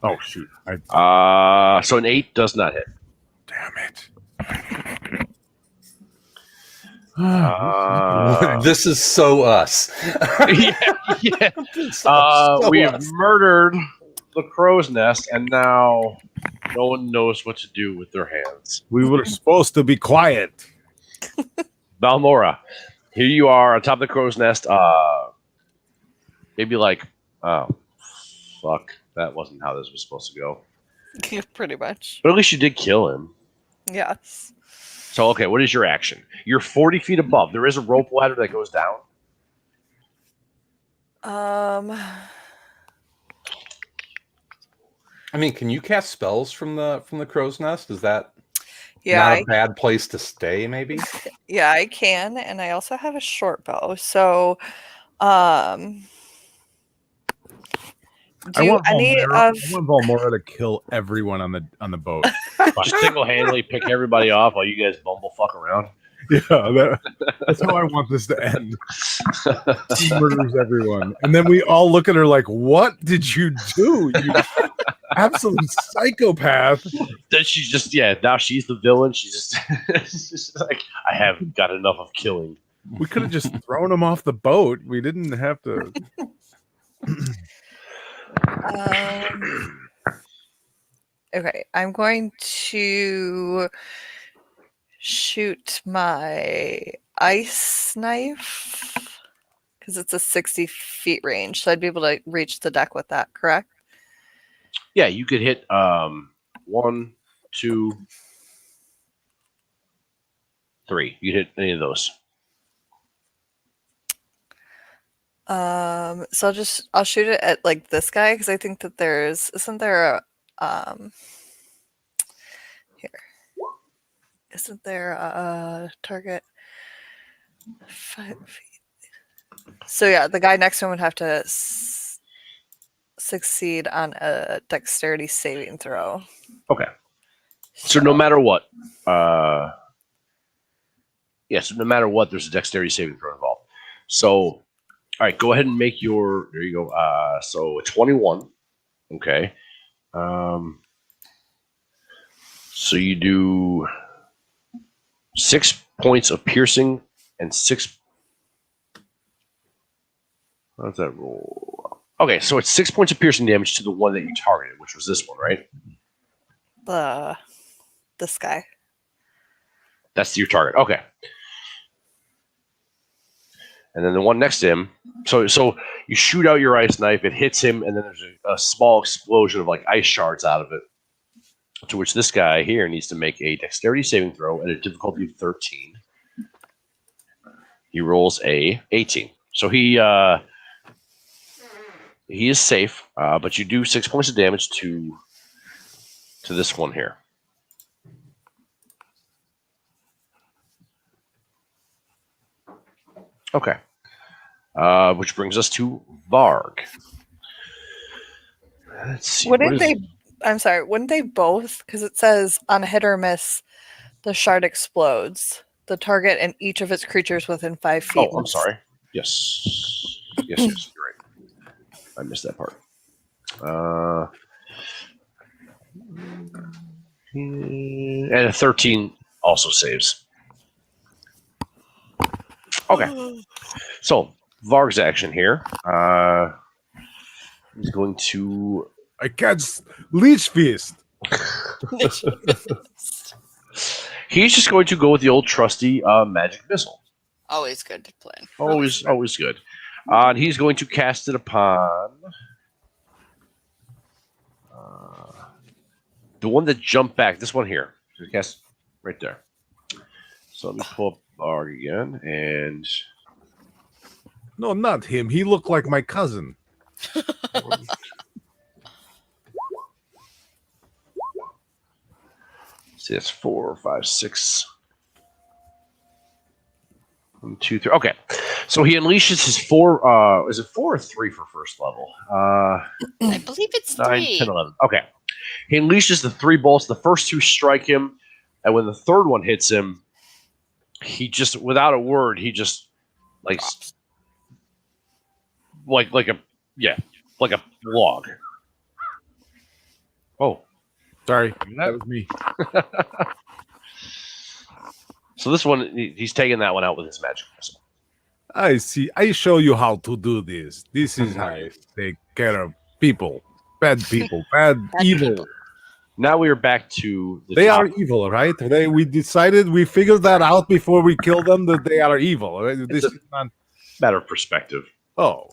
Oh shoot! So an 8 does not hit. Damn it! This is so us. yeah. So We have us. murdered the crow's nest, and now no one knows what to do with their hands. We were supposed to be quiet. Balmora, here you are on top of the crow's nest. Maybe like, oh, fuck, that wasn't how this was supposed to go. Pretty much. But at least you did kill him. Yes. So, okay, what is your action? You're 40 feet above. There is a rope ladder that goes down. I mean, can you cast spells from the crow's nest? Is that Yeah, not a bad place to stay? Maybe. yeah, I can, and I also have a short bow. So, do I want any Valmora, of I want Valmora to kill everyone on the boat. Just single-handedly pick everybody off while you guys bumblefuck around. Yeah, that's how I want this to end. She murders everyone, and then we all look at her like, "What did you do? You absolute psychopath!" Then she's just now she's the villain. She's just like, I haven't got enough of killing. We could have just thrown him off the boat. We didn't have to. Okay, I'm going to shoot my ice knife because it's a 60 feet range, so I'd be able to reach the deck with that, correct? Yeah, you could hit 1, 2, 3. You hit any of those. So I'll shoot it at like this guy because I think that isn't there a target 5 feet? So yeah, the guy next to him would have to succeed on a dexterity saving throw. Okay. So no matter what, so no matter what, there's a dexterity saving throw involved. So, all right, go ahead and make your. There you go. So a 21. Okay. So you do 6 points of piercing and 6. How's that roll? Okay, so it's 6 points of piercing damage to the one that you targeted, which was this one, right? This guy. That's your target. Okay. And then the one next to him. So you shoot out your ice knife, it hits him, and then there's a small explosion of like ice shards out of it. To which this guy here needs to make a dexterity saving throw at a difficulty of 13. He rolls a 18. So he is safe, but you do 6 points of damage to this one here. Okay. Which brings us to Varg. Let's see. I'm sorry, wouldn't they both? Because it says on a hit or miss, the shard explodes. The target and each of its creatures within 5 feet. Oh, I'm sorry. Yes, you're right. I missed that part. And a 13 also saves. Okay. So, Varg's action here. He's going to... I catch Leech Feast. He's just going to go with the old trusty magic missile. Always good to plan. Always good. And he's going to cast it upon the one that jumped back. This one here. So cast right there. So let me pull up Varg again, and No, not him. He looked like my cousin. see, that's 4, 5, 6. 1, 2, 3. Okay, so he unleashes his 4. Is it 4 or 3 for first level? I believe it's 9, 3. 10, 11. Okay, he unleashes the 3 bolts. The first 2 strike him, and when the third one hits him, he just, without a word, he just like a log. Oh, Sorry, that was me. so this one, he's taking that one out with his magic missile. I see. I show you how to do this. This is how you Nice. take care of people. Bad people. Bad evil. people. Now we are back to the They top. are evil, right? We figured that out before we kill them, that they are evil. This is not. Matter of perspective. Oh,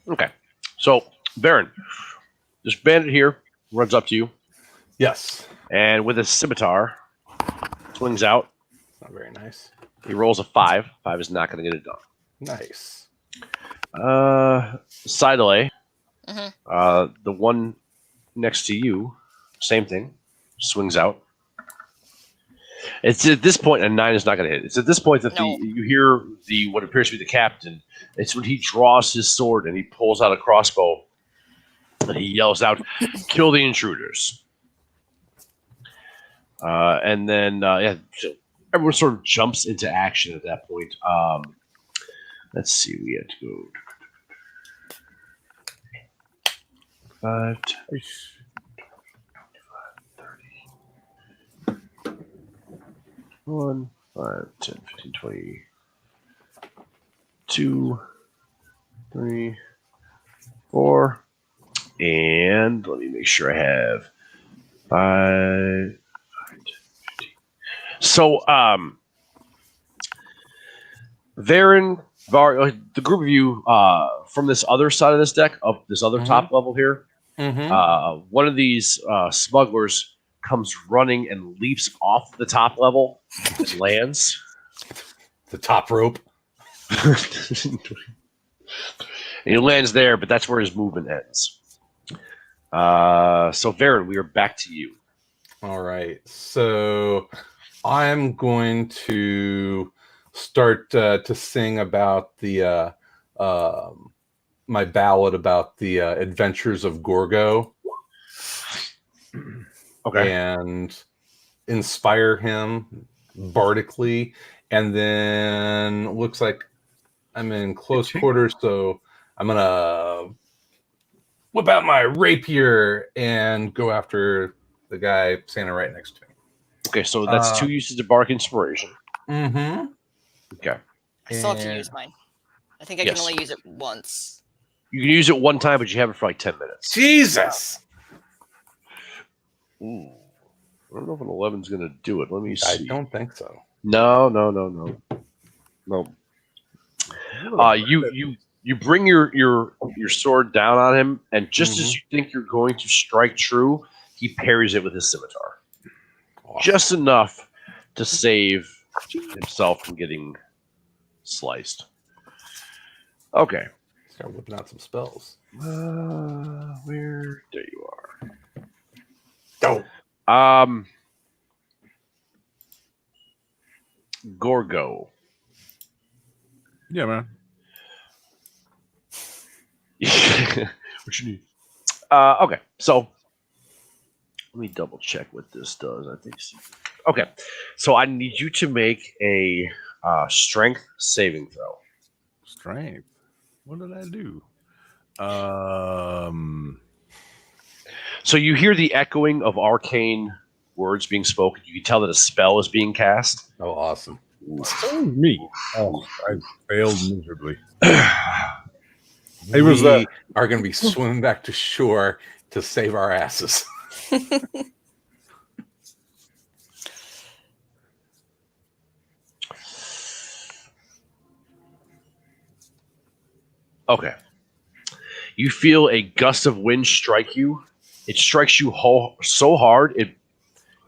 Okay. So, Baron, this bandit here runs up to you Yes. and with his scimitar swings out. Not very nice. He rolls a 5. 5 is not going to get it done. Nice. Siddelay, Mhm. the one next to you, same thing, swings out. It's at this point, and 9 is not going to hit. It's at this point that No. you hear what appears to be the captain. It's when he draws his sword and he pulls out a crossbow and he yells out, "Kill the intruders!" And then so everyone sort of jumps into action at that point. Let's see, we had to go 5, 10, 1, 5, 10, 15, 20, 2, 3, 4, and let me make sure I have 5, 10, 15. So, Varen, the group of you from this other side of this deck, of this other top level here, one of these smugglers comes running and leaps off the top level and lands. The top rope. And he lands there, but that's where his movement ends. So, Varen, we are back to you. All right. So I'm going to start to sing about the my ballad about the adventures of Gorgo. Okay. And inspire him bardically, and then looks like I'm in close quarters, so I'm gonna whip out my rapier and go after the guy standing right next to me. Okay, so that's 2 uses of Bark Inspiration. Mm-hmm. Okay. I still have to use mine. I think I Yes. can only use it once. You can use it one time, but you have it for like 10 minutes. Jesus. Ooh. I don't know if an 11 is going to do it. Let me see. I don't think so. No. You bring your sword down on him, and just as you think you're going to strike true, he parries it with his scimitar. Awesome. Just enough to save himself from getting sliced. Okay. Start whipping out some spells. Where there you are. Go. Gorgo. yeah, man. What you need? Okay, so let me double check what this does. I think. Okay, so I need you to make a strength saving throw. Strength. What did I do? So you hear the echoing of arcane words being spoken. You can tell that a spell is being cast. Oh, awesome. So was me. Oh, I failed miserably. We was that. are going to be swimming back to shore to save our asses. Okay. You feel a gust of wind strike you. It strikes you so hard,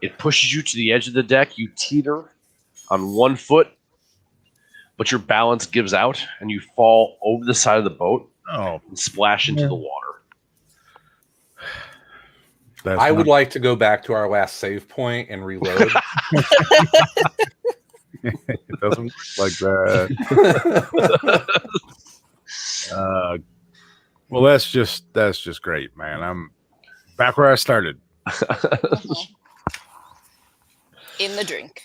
it pushes you to the edge of the deck. You teeter on one foot, but your balance gives out, and you fall over the side of the boat and splash into the water. I would like to go back to our last save point and reload. It doesn't work like that. Well, that's just great, man. I'm back where I started. In the drink.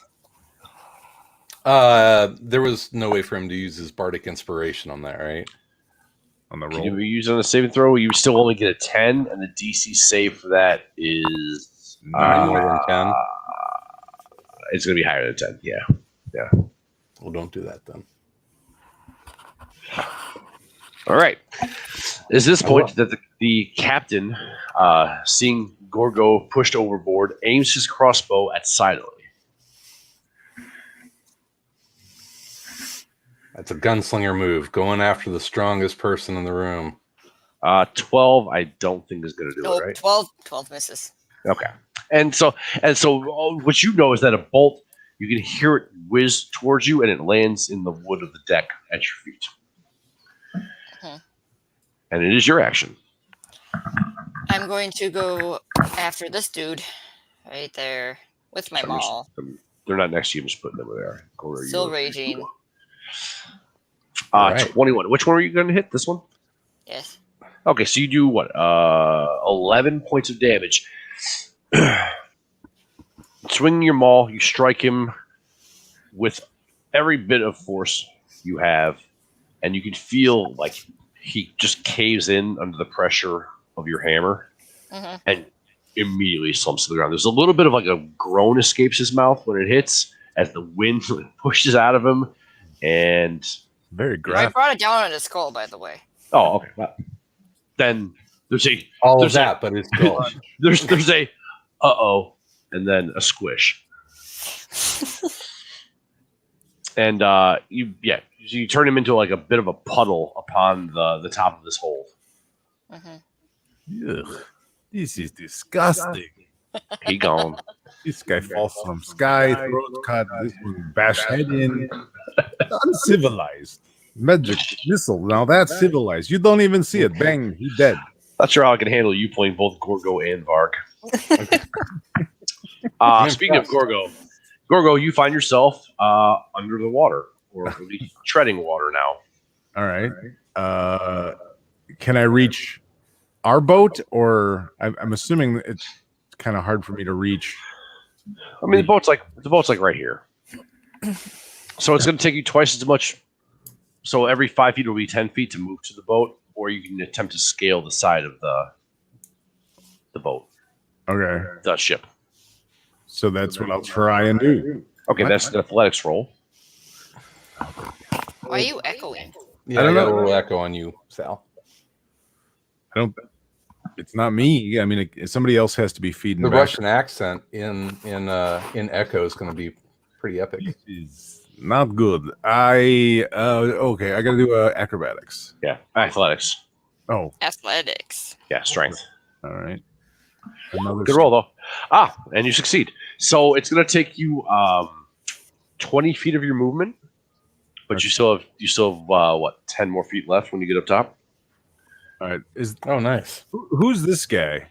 There was no way for him to use his bardic inspiration on that, right? on the Can roll. you use it on a saving throw? You still only get a 10, and the DC save for that is More than 10. It's going to be higher than 10. Yeah. Well, don't do that then. All right. Is this point that the captain, seeing Gorgo pushed overboard, aims his crossbow at silently. That's a gunslinger move, going after the strongest person in the room. 12, I don't think is going to do Nope, it, right? 12 misses. Okay. And so what you know is that a bolt, you can hear it whiz towards you, and it lands in the wood of the deck at your feet. And it is your action. I'm going to go after this dude right there with my maul. They're not next to you. I'm just putting them there. Still raging. Right. 21. Which one are you going to hit? This one? Yes. Okay, so you do what? 11 points of damage. Swinging your maul, you strike him with every bit of force you have, and you can feel like he just caves in under the pressure of your hammer and immediately slumps to the ground. There's a little bit of like a groan escapes his mouth when it hits as the wind pushes out of him, and Very I graphic. brought it down on his skull, by the way. oh, okay. Well, then there's All There's of that, but it's still. there's a uh-oh, and then a squish. And you turn him into like a bit of a puddle upon the top of this hole. Ugh, this is disgusting. He gone. This guy falls from sky, throat cut, this one bash head in. Uncivilized. Magic missile. Now that's civilized. You don't even see it. Bang, he dead. Not sure how I can handle you playing both Gorgo and Varg. Speaking of Gorgo, you find yourself under the water, or at least treading water now. All right. Can I reach our boat, or I'm assuming it's kind of hard for me to reach? I mean, the boat's like right here, so it's going to take you twice as much. So every 5 feet will be 10 feet to move to the boat, or you can attempt to scale the side of the boat, Okay. the ship. So that's what I'll try and do. Okay, that's an athletics roll. Why are you echoing? Yeah, I don't got know. a little echo on you, Sal. I don't. It's not me. I mean, somebody else has to be feeding. The back. Russian accent in Echo is going to be pretty epic. This is not good. Okay. I got to do acrobatics. Yeah, athletics. Oh, Athletics. Yeah, strength. all right. Another Good roll though. And you succeed. So it's going to take you 20 feet of your movement, but you still have what 10 more feet left when you get up top. All right. Oh, nice. Who's this guy?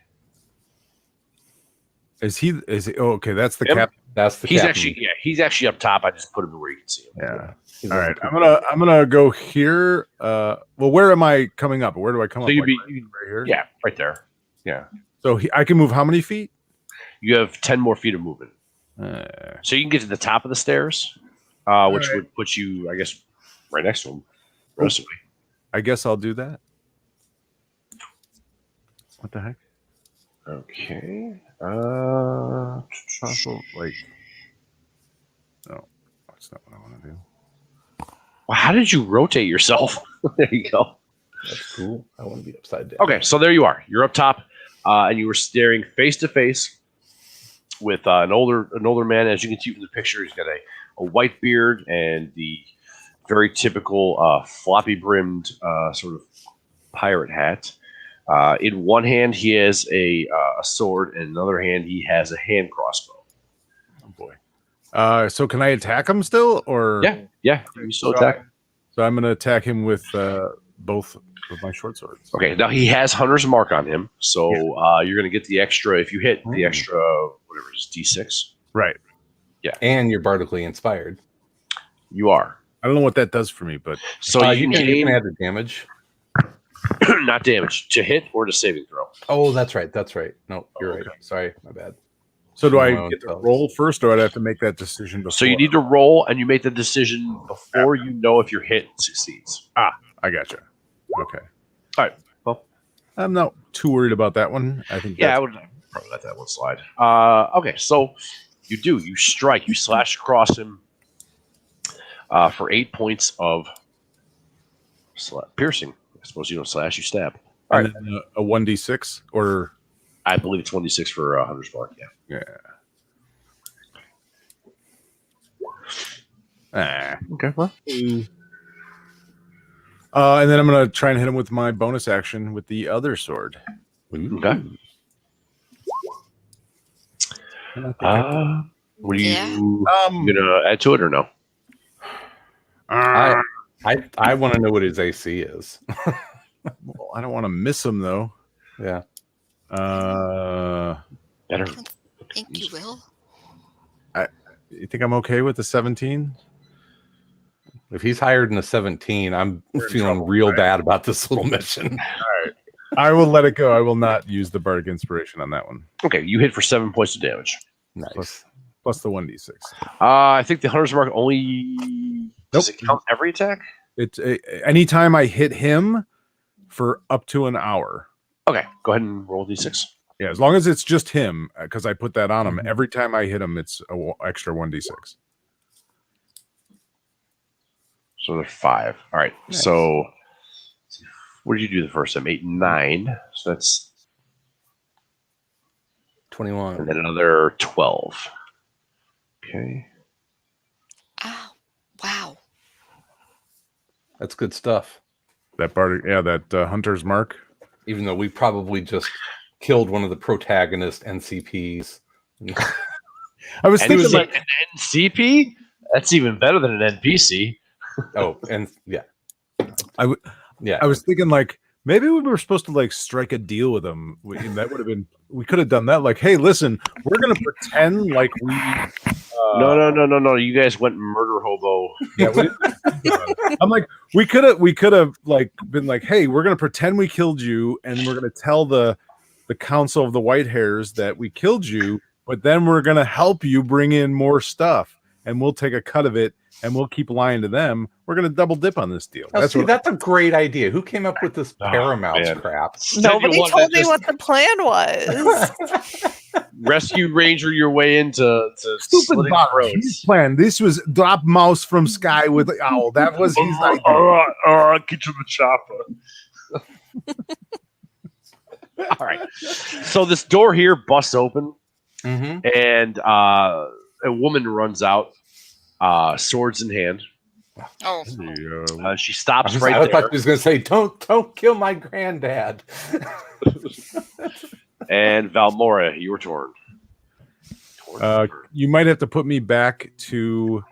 Is he? Oh, okay. That's the Him? captain. That's the He's captain. he's actually up top. I just put him where you can see him. Yeah. He's All like- right. I'm gonna go here. Well, where am I coming up? Where do I come up? So you'd Like, be right here. yeah, right there. Yeah, So I can move how many feet? you have 10 more feet of movement, Uh, so you can get to the top of the stairs, which right. would put you, I guess, right next to him. Rest of the way. I guess I'll do that. What the heck? Okay. Also, like, no, that's not what I want to do. Well, how did you rotate yourself? There you go. That's cool. I want to be upside down. Okay, so there you are. You're up top, and you were staring face to face with an older man. As you can see from the picture, he's got a white beard and the very typical floppy brimmed sort of pirate hat. In one hand, he has a sword, and in another hand, he has a hand crossbow. Oh boy. So can I attack him still, or Yeah, you still attack. So I'm gonna attack him with both of my short swords. Okay, now he has Hunter's Mark on him, so you're going to get the extra, if you hit the extra, whatever it is, D6. Right. And you're bardically inspired. You are. I don't know what that does for me, but So you you can gain, add the damage. not damage, to hit or to saving throw. Oh, that's right. That's right. No, you're okay. right. Sorry, my bad. so do No, I get to no. roll first, or do I have to make that decision before? So you need to roll, and you make the decision before you know if your hit succeeds. I gotcha. Okay. All right. Well, I'm not too worried about that one. I think. yeah, I would probably let that one slide. Okay, so you strike, you slash across him for 8 points of piercing. I suppose you don't slash, you stab. All right, then a 1d6 or I believe it's 1d6 for Hunter's Mark. Yeah. Okay. Well. And then I'm gonna try and hit him with my bonus action with the other sword. Okay. Were you gonna add to it or no? I want to know what his AC is. Well, I don't want to miss him though. Yeah. Better. I think you will. You think I'm okay with the 17? If he's higher than a 17, I'm feeling real bad about this little mission. All right. I will let it go. I will not use the bardic inspiration on that one. Okay, you hit for 7 points of damage. Nice. Plus the 1d6. I think the Hunter's Mark only does it count every attack? It's anytime I hit him for up to an hour. Okay, go ahead and roll d6. Yeah, as long as it's just him, because I put that on him. Every time I hit him, it's an extra 1d6. So they're 5. All right. Nice. So what did you do the first time? 8 and 9. So that's 21. And then another 12. Okay. Oh, wow. That's good stuff. That bardic, that Hunter's Mark. Even though we probably just killed one of the protagonist NCPs. I was thinking like an NCP? That's even better than an NPC. Oh, and yeah. I was thinking like maybe we were supposed to like strike a deal with them. That would have been. We could have done that. Like, hey, listen, we're gonna pretend like we. No. You guys went murder hobo. Yeah, I'm like, we could have like been like, hey, we're gonna pretend we killed you, and we're gonna tell the Council of the Whitehairs that we killed you, but then we're gonna help you bring in more stuff, and we'll take a cut of it. And we'll keep lying to them. We're going to double dip on this deal. That's a great idea. Who came up with this Paramouse crap? Nobody told me what the plan was. Rescue Ranger your way into stupid His plan. This was drop mouse from sky with the owl. That was his idea. All right, get to the chopper. All right. So this door here busts open, and a woman runs out. Swords in hand. Oh, she stops right there. I thought she was going to say, "Don't kill my granddad." And Valmora, your turn. You might have to put me back to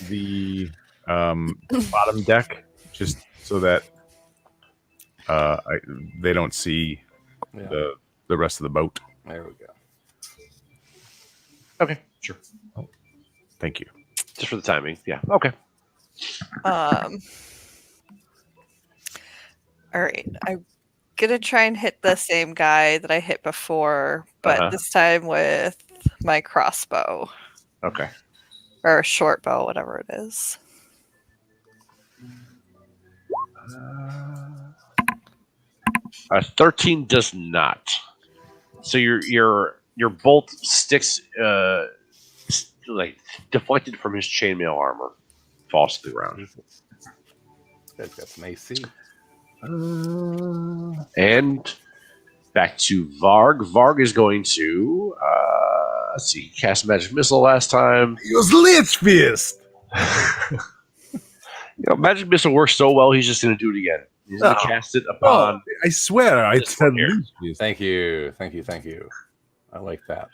the bottom deck, just so that they don't see the rest of the boat. There we go. Okay, sure. Thank you. Just for the timing, yeah. Okay. All right. I'm gonna try and hit the same guy that I hit before, but this time with my crossbow. Okay. Or short bow, whatever it is. 13 does not. So your bolt sticks like deflected from his chainmail armor, falls to the ground. That's got some AC. And back to Varg. Varg is going to let's see, cast magic missile last time. He was Lich Fist. Magic missile works so well. He's just going to do it again. He's going to cast it upon. I swear, I said Lich Fist. Thank you. I like that.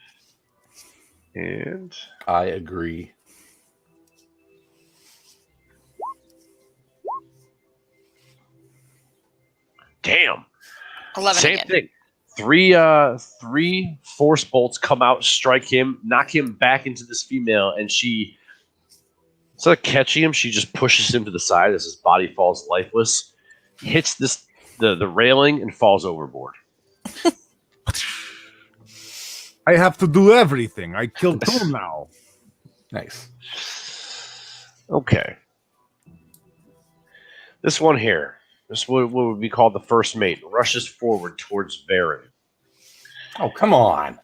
And I agree. Damn. 11 Same again. thing. Three force bolts come out, strike him, knock him back into this female, and she, instead of catching him, she just pushes him to the side as his body falls lifeless, hits the railing, and falls overboard. I have to do everything. I killed two now. Nice. Okay. This one here. This is what would be called the first mate. Rushes forward towards Varen. Oh, come on.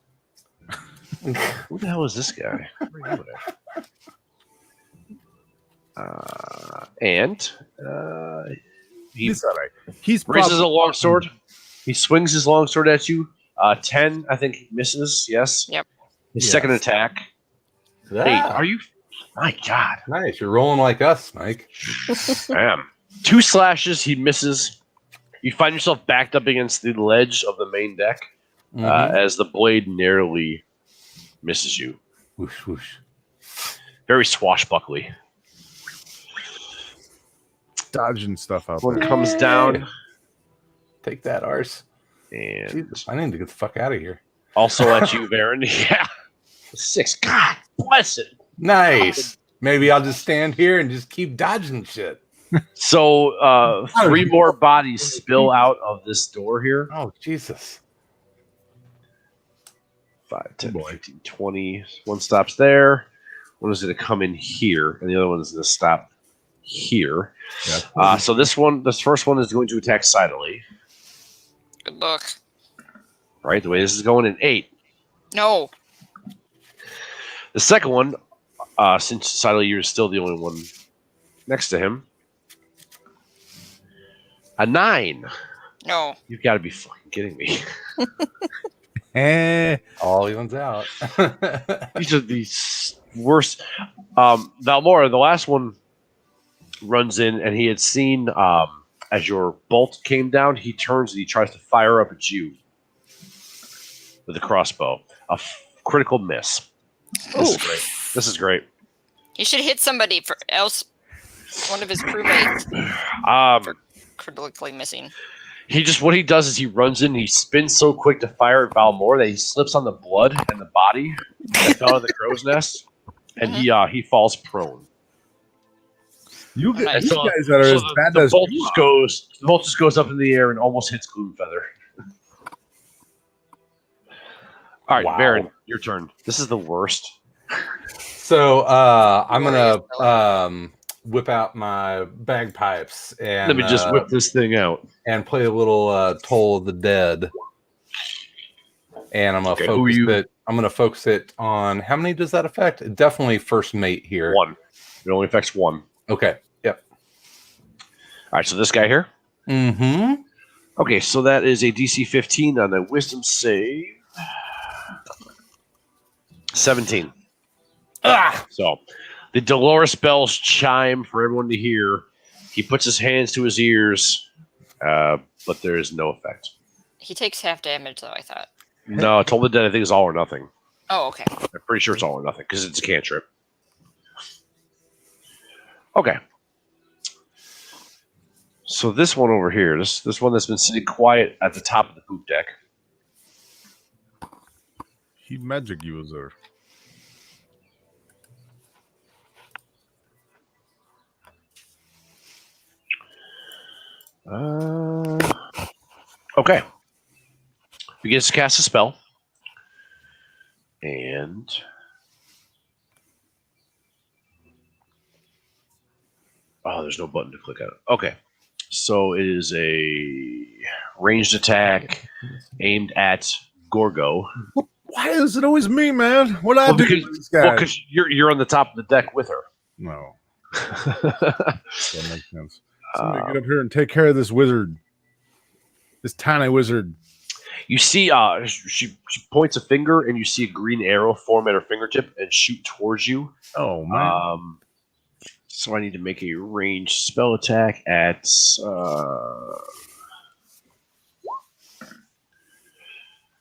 Who the hell is this guy? Where are you at? He He's all right. He's raises probably, a longsword. He swings his longsword at you. 10, I think, misses. Yes. Yep. His second attack. 8. Are you? My God. Nice. You're rolling like us, Mike. I am. 2 slashes. He misses. You find yourself backed up against the ledge of the main deck as the blade narrowly misses you. Whoosh, whoosh. Very swashbuckly. dodging stuff out One there. comes down, Take that, Ars. and Jesus, I need to get the fuck out of here. also at you, Varen. Yeah. 6. God bless it. Nice. Maybe I'll just stand here and just keep dodging shit. So 3 more bodies spill out of this door here. Oh, Jesus. 5, 10, 15, 20. One stops there. One is going to come in here, and the other one is going to stop here. Yeah. So this first one is going to attack sidily. Good luck. Right, the way this is going in 8. No. The second one, since sidily you're still the only one next to him, a 9. No. You've got to be fucking kidding me. All evens out. These are the worst. Valmora, the last one, runs in, and he had seen as your bolt came down, he turns and he tries to fire up at you with a crossbow. A critical miss. This is great. This is great. He should hit somebody for else. One of his crewmates critically missing. What he does is he runs in, he spins so quick to fire at Valmore that he slips on the blood and the body that fell out of the crow's nest, and he falls prone. You Nice. guys that are as bad the as bolt just goes up in the air and almost hits Gloomfeather. All right, Wow. Varen, your turn. This is the worst. So I'm gonna whip out my bagpipes and Let me just whip this thing out. and play a little Toll of the Dead. And I'm gonna focus it on how many does that affect? Definitely first mate here. 1. It only affects 1. Okay. Yep. All right, so this guy here. Mm-hmm. Okay, so that is a DC 15 on a Wisdom save. 17. So the Dolores bells chime for everyone to hear. He puts his hands to his ears, but there is no effect. He takes half damage, though, I thought. No, Toll the Dead, I think, is all or nothing. Oh, okay. I'm pretty sure it's all or nothing because it's a cantrip. Okay. So this one over here, this one that's been sitting quiet at the top of the poop deck. he magic user. Okay. Begins to cast a spell. And there's no button to click on it. Okay. So it is a ranged attack aimed at Gorgo. Why is it always me, man? What I do to these guys? Because you're on the top of the deck with her. No, that makes sense. Somebody get up here and take care of this wizard. This tiny wizard. You see, she points a finger, and you see a green arrow form at her fingertip and shoot towards you. Oh man! So I need to make a ranged spell attack at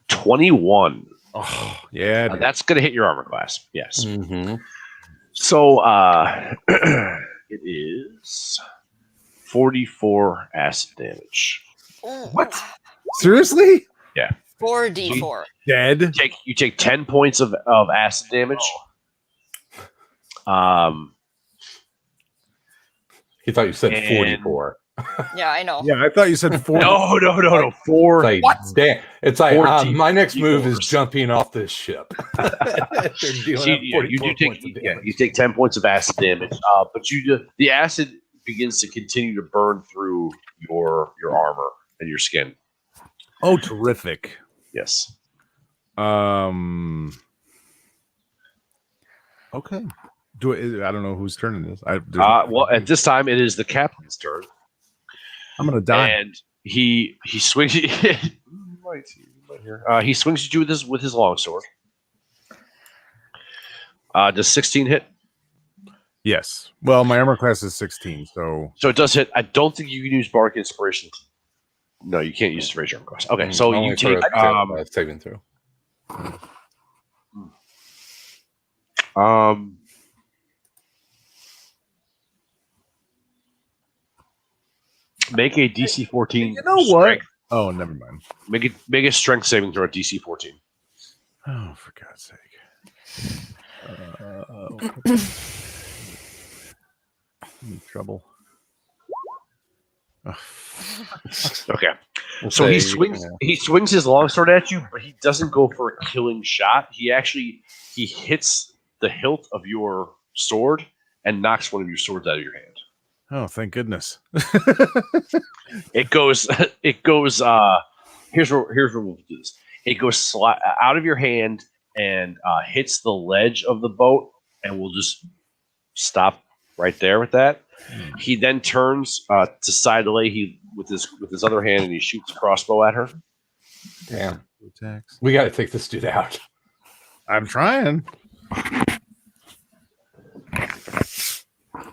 21. Oh yeah, That's going to hit your armor class. Yes. Mm-hmm. So it is 44 acid damage. What? Seriously? 4d4. Dead? You take 10 points of acid damage. He thought you said And- 44. Yeah, I know. Yeah, I thought you said 4. No. 4. It's like, damn. It's like 14 my next move is D4s. jumping off this ship. They're dealing out 44 points of damage. You take 10 points of acid damage. But the acid begins to continue to burn through your armor and your skin. Oh, terrific. Yes. Okay. I don't know whose turn it is. Well, at this time, it is the captain's turn. I'm gonna die. And he swings. He swings at you with his longsword. Does 16 hit? Yes. Well, my armor class is 16, so it does hit. I don't think you can use Bardic Inspiration. No, you can't use the raise your armor class. Okay, so Only you take saving throw. Make a DC 14. You know what? Oh, never mind. Make a strength saving throw at DC 14. Oh, for God's sake. I'm in trouble. Okay. So he swings his longsword at you, but he doesn't go for a killing shot. He hits the hilt of your sword and knocks one of your swords out of your hand. Oh, thank goodness. It goes here's where we'll do this. It goes out of your hand and hits the ledge of the boat, and we'll just stop right there with that. He then turns to side lay with his other hand, and he shoots a crossbow at her. Damn. Attacks. We got to take this dude out. I'm trying.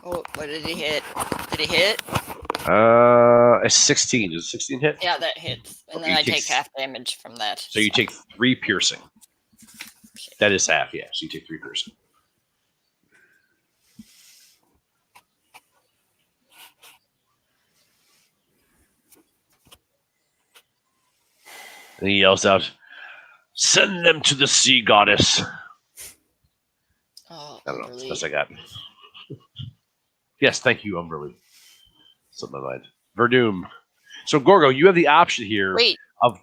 Oh, what did he hit? Did he hit? A 16. Does a 16 hit? Yeah, that hits. And then You I take take half damage from that. So you take 3 piercing. That is half, yeah. So you take 3 piercing. And he yells out, "Send them to the sea goddess." Oh, I don't know. That's really? the best I got. Yes, thank you, Umberly. Slipped my mind. Verdum. So, Gorgo, you have the option here. Wait. Of,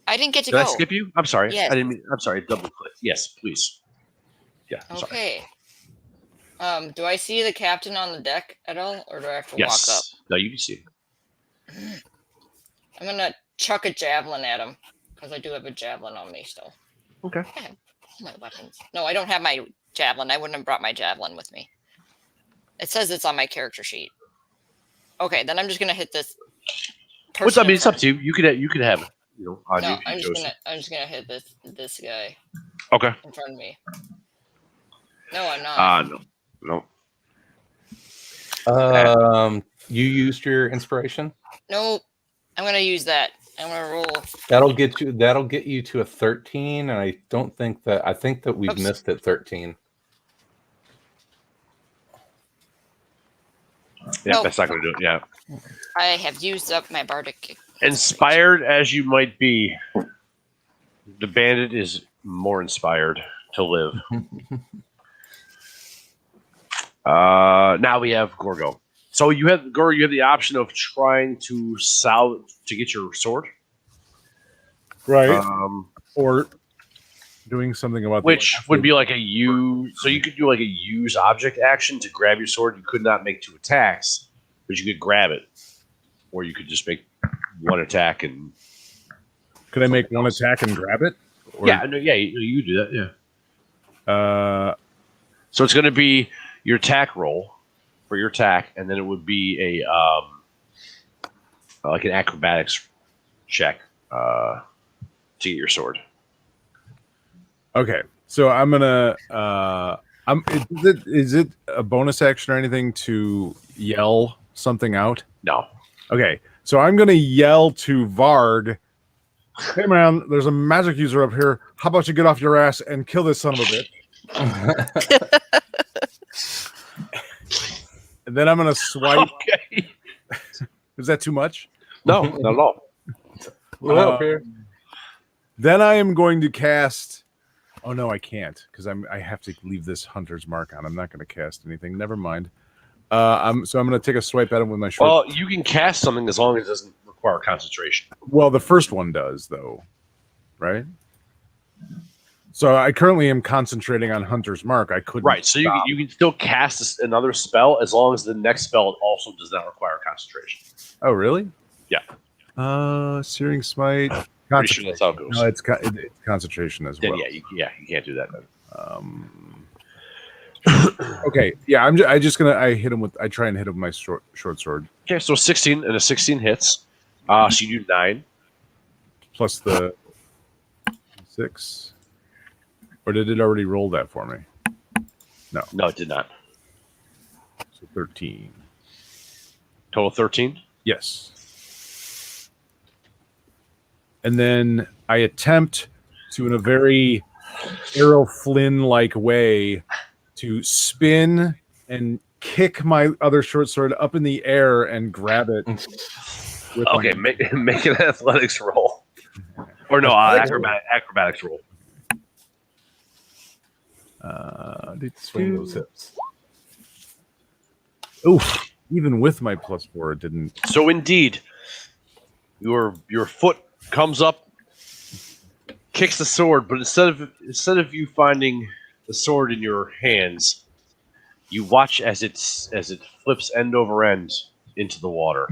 I didn't get to did go. I skip you? I'm sorry. Yes. I didn't mean. I'm sorry. Double click. Yes, please. Yeah. I'm sorry. Okay. Do I see the captain on the deck at all, or do I have to Yes. walk up? No, you can see. I'm gonna chuck a javelin at him because I do have a javelin on me still. Okay. I have all my weapons. No, I don't have my javelin. I wouldn't have brought my javelin with me. It says it's on my character sheet. Okay, then I'm just gonna hit this. What's up? I mean, it's up to you. You could have it. You know, on No, you. I'm just gonna hit this guy Okay. in front of me. No, I'm not. No. You used your inspiration. Nope. I'm gonna use that. I'm gonna roll. That'll get you to a 13, and I think that we've Oops. missed it 13. Yeah, Nope. that's not going to do it. Yeah. I have used up my bardic. Inspired as you might be, the bandit is more inspired to live. Now we have Gorgo. So you have the option of trying to get your sword, Right. Or doing something about which would be like a use. So you could do like a use object action to grab your sword. You could not make 2 attacks, but you could grab it, or you could just make 1 attack and. Could I make 1 attack and grab it? Or, Yeah, no, yeah, you do that. Yeah. So it's going to be your attack roll for your attack, and then it would be a like an acrobatics check to get your sword. Okay, so I'm gonna. Is it a bonus action or anything to yell something out? No. Okay, so I'm gonna yell to Varg. Hey man, there's a magic user up here. How about you get off your ass and kill this son of a bitch? And then I'm gonna swipe. Okay. Is that too much? No, not at all. Then I am going to cast. Oh no, I can't because I have to leave this hunter's mark on. I'm not going to cast anything. Never mind. I'm going to take a swipe at him with my short. Well, you can cast something as long as it doesn't require concentration. Well, the first one does though, right? So I currently am concentrating on Hunter's Mark. I couldn't. Right. So you can still cast another spell as long as the next spell also does not require concentration. Oh, really? Yeah. Searing Smite. Pretty sure that's how it goes. No, it's concentration as Then well. you can't do that then. Okay. Yeah, I hit him with. I try and hit him with my short sword Okay, so 16 and a 16 hits. So you do 9. plus the 6. Or did it already roll that for me? No, it did not. So 13. Total 13. Yes. And then I attempt to, in a very Errol Flynn-like way, to spin and kick my other short sword up in the air and grab it. Okay, make an athletics roll. Or no, acrobatics roll. Swing those hips. Oof. Even with my +4, it didn't. So indeed, your foot comes up, kicks the sword, but instead of you finding the sword in your hands, you watch as it flips end over end into the water.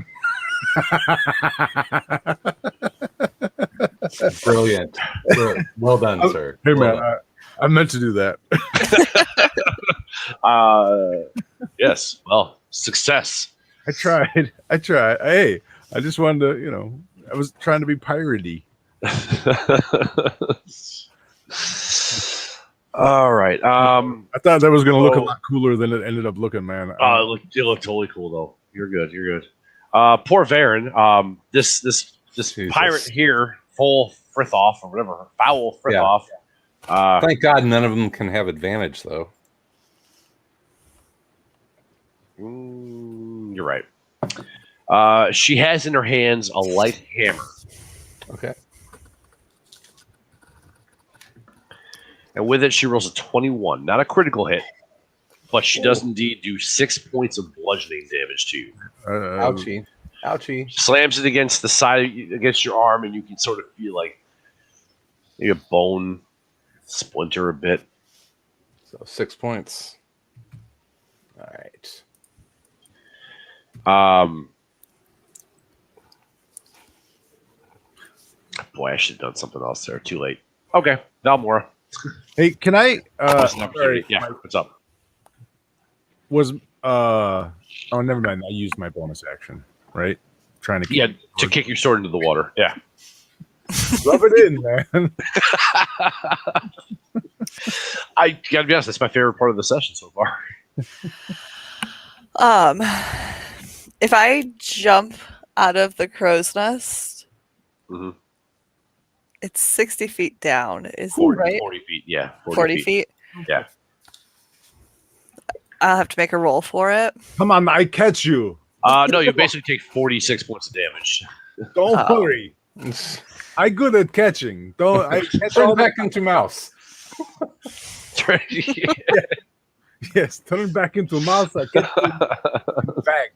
Brilliant. Well done, sir. Hey, Well man, done. I meant to do that. Yes. Well, success. I tried. Hey, I just wanted to, I was trying to be piratey. All right. I thought that was going to look a lot cooler than it ended up looking, man. It looked totally cool though. You're good. Poor Varen. This Jesus. pirate here, full Frithoff or whatever, foul Frithoff. Thank God none of them can have advantage, though. You're right. She has in her hands a light hammer. Okay. And with it, she rolls a 21. Not a critical hit, but she does indeed do 6 points of bludgeoning damage to you. Ouchie. Slams it against the side, against your arm, and you can sort of feel like your bone splinter a bit. So 6 points. All right. Boy, I should have done something else there. Too late. Okay, Valmora. Hey, can I? Sorry. Yeah, what's up? Oh, never mind. I used my bonus action, right? Trying to to kick your sword into the water. Yeah. Rub it in, man. I gotta be honest, that's my favorite part of the session so far. If I jump out of the crow's nest, it's 60 feet down. Is 40, right? 40 feet, yeah. 40 feet? Yeah. I'll have to make a roll for it. Come on, I catch you. No, you basically take 46 points of damage. Don't worry. I good at catching. Don't I catch Turn all back into mouse. Yes, turn back into a mouse. I catch you in the bag.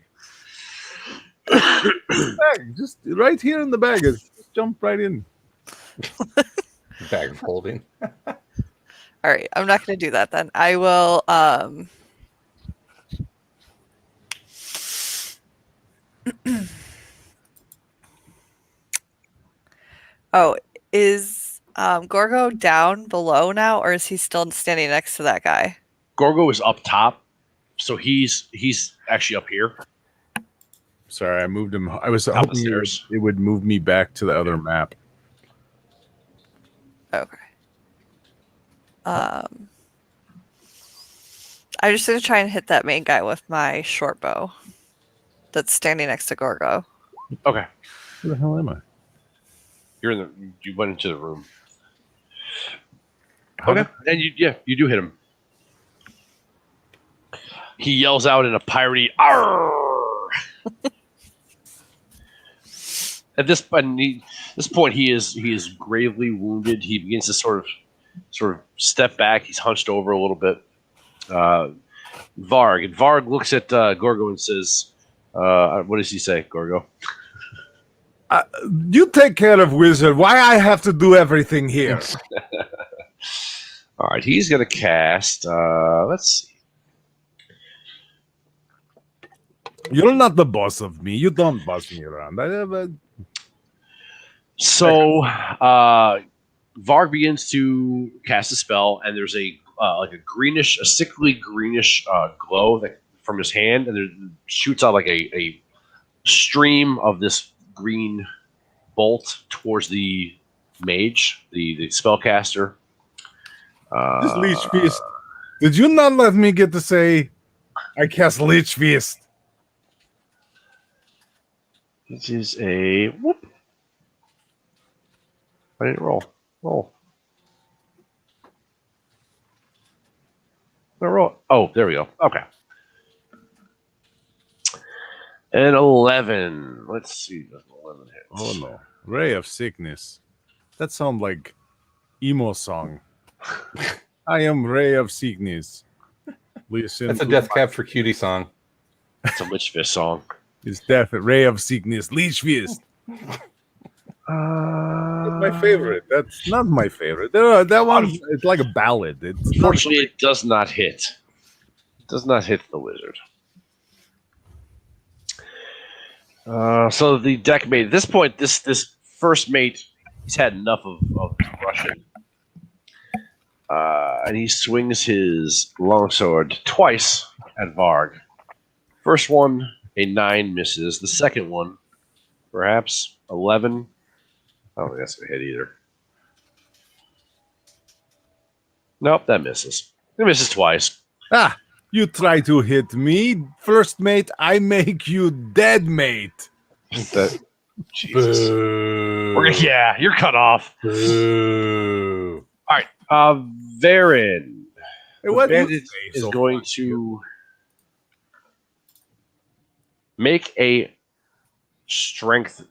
Bag, just right here in the bag. Just jump right in. Bag of holding. All right, I'm not going to do that then. I will. Oh, is Gorgo down below now, or is he still standing next to that guy? Gorgo is up top, so he's actually up here. Sorry, I moved him. I was Up hoping the stairs. it would move me back to the other map. Okay. I'm just going to try and hit that main guy with my short bow that's standing next to Gorgo. Okay. Where the hell am I? You went into the room. Okay. And you do hit him. He yells out in a piratey "Arr!" At this point, he is gravely wounded. He begins to sort of step back. He's hunched over a little bit. Varg looks at Gorgo and says, "What does he say, Gorgo?" You take care of Wizard. Why I have to do everything here? All right, he's going to cast. Let's see. You're not the boss of me. You don't boss me around. So, Varg begins to cast a spell, and there's a sickly greenish glow that from his hand, and there shoots out like a stream of this green bolt towards the mage, the spellcaster. This Leech Feast. Did you not let me get to say I cast Leech Feast? This is a whoop. I didn't roll. Roll. No, roll. Oh, there we go. Okay. And 11. Let's see. 11 hits. Oh no. Ray of Sickness. That sounds like emo song. I am Ray of Sickness. Listen. That's a Death Cab for Cutie song. It's a Lich Fist song. It's death. Ray of Sickness. Leech Fist. My favorite. That's not my favorite. That one, it's like a ballad. Unfortunately, it does not hit. It does not hit the wizard. So the deck mate. At this point, this first mate, he's had enough of rushing, and he swings his longsword twice at Varg. First one, a 9 misses. The second one, perhaps 11. I don't think that's going to hit either. Nope, that misses. It misses twice. Ah, you try to hit me. First mate, I make you dead mate. Jesus. Yeah, you're cut off. Boo. All right, Varen. Hey, what Bandit you is so going far? to make a strength.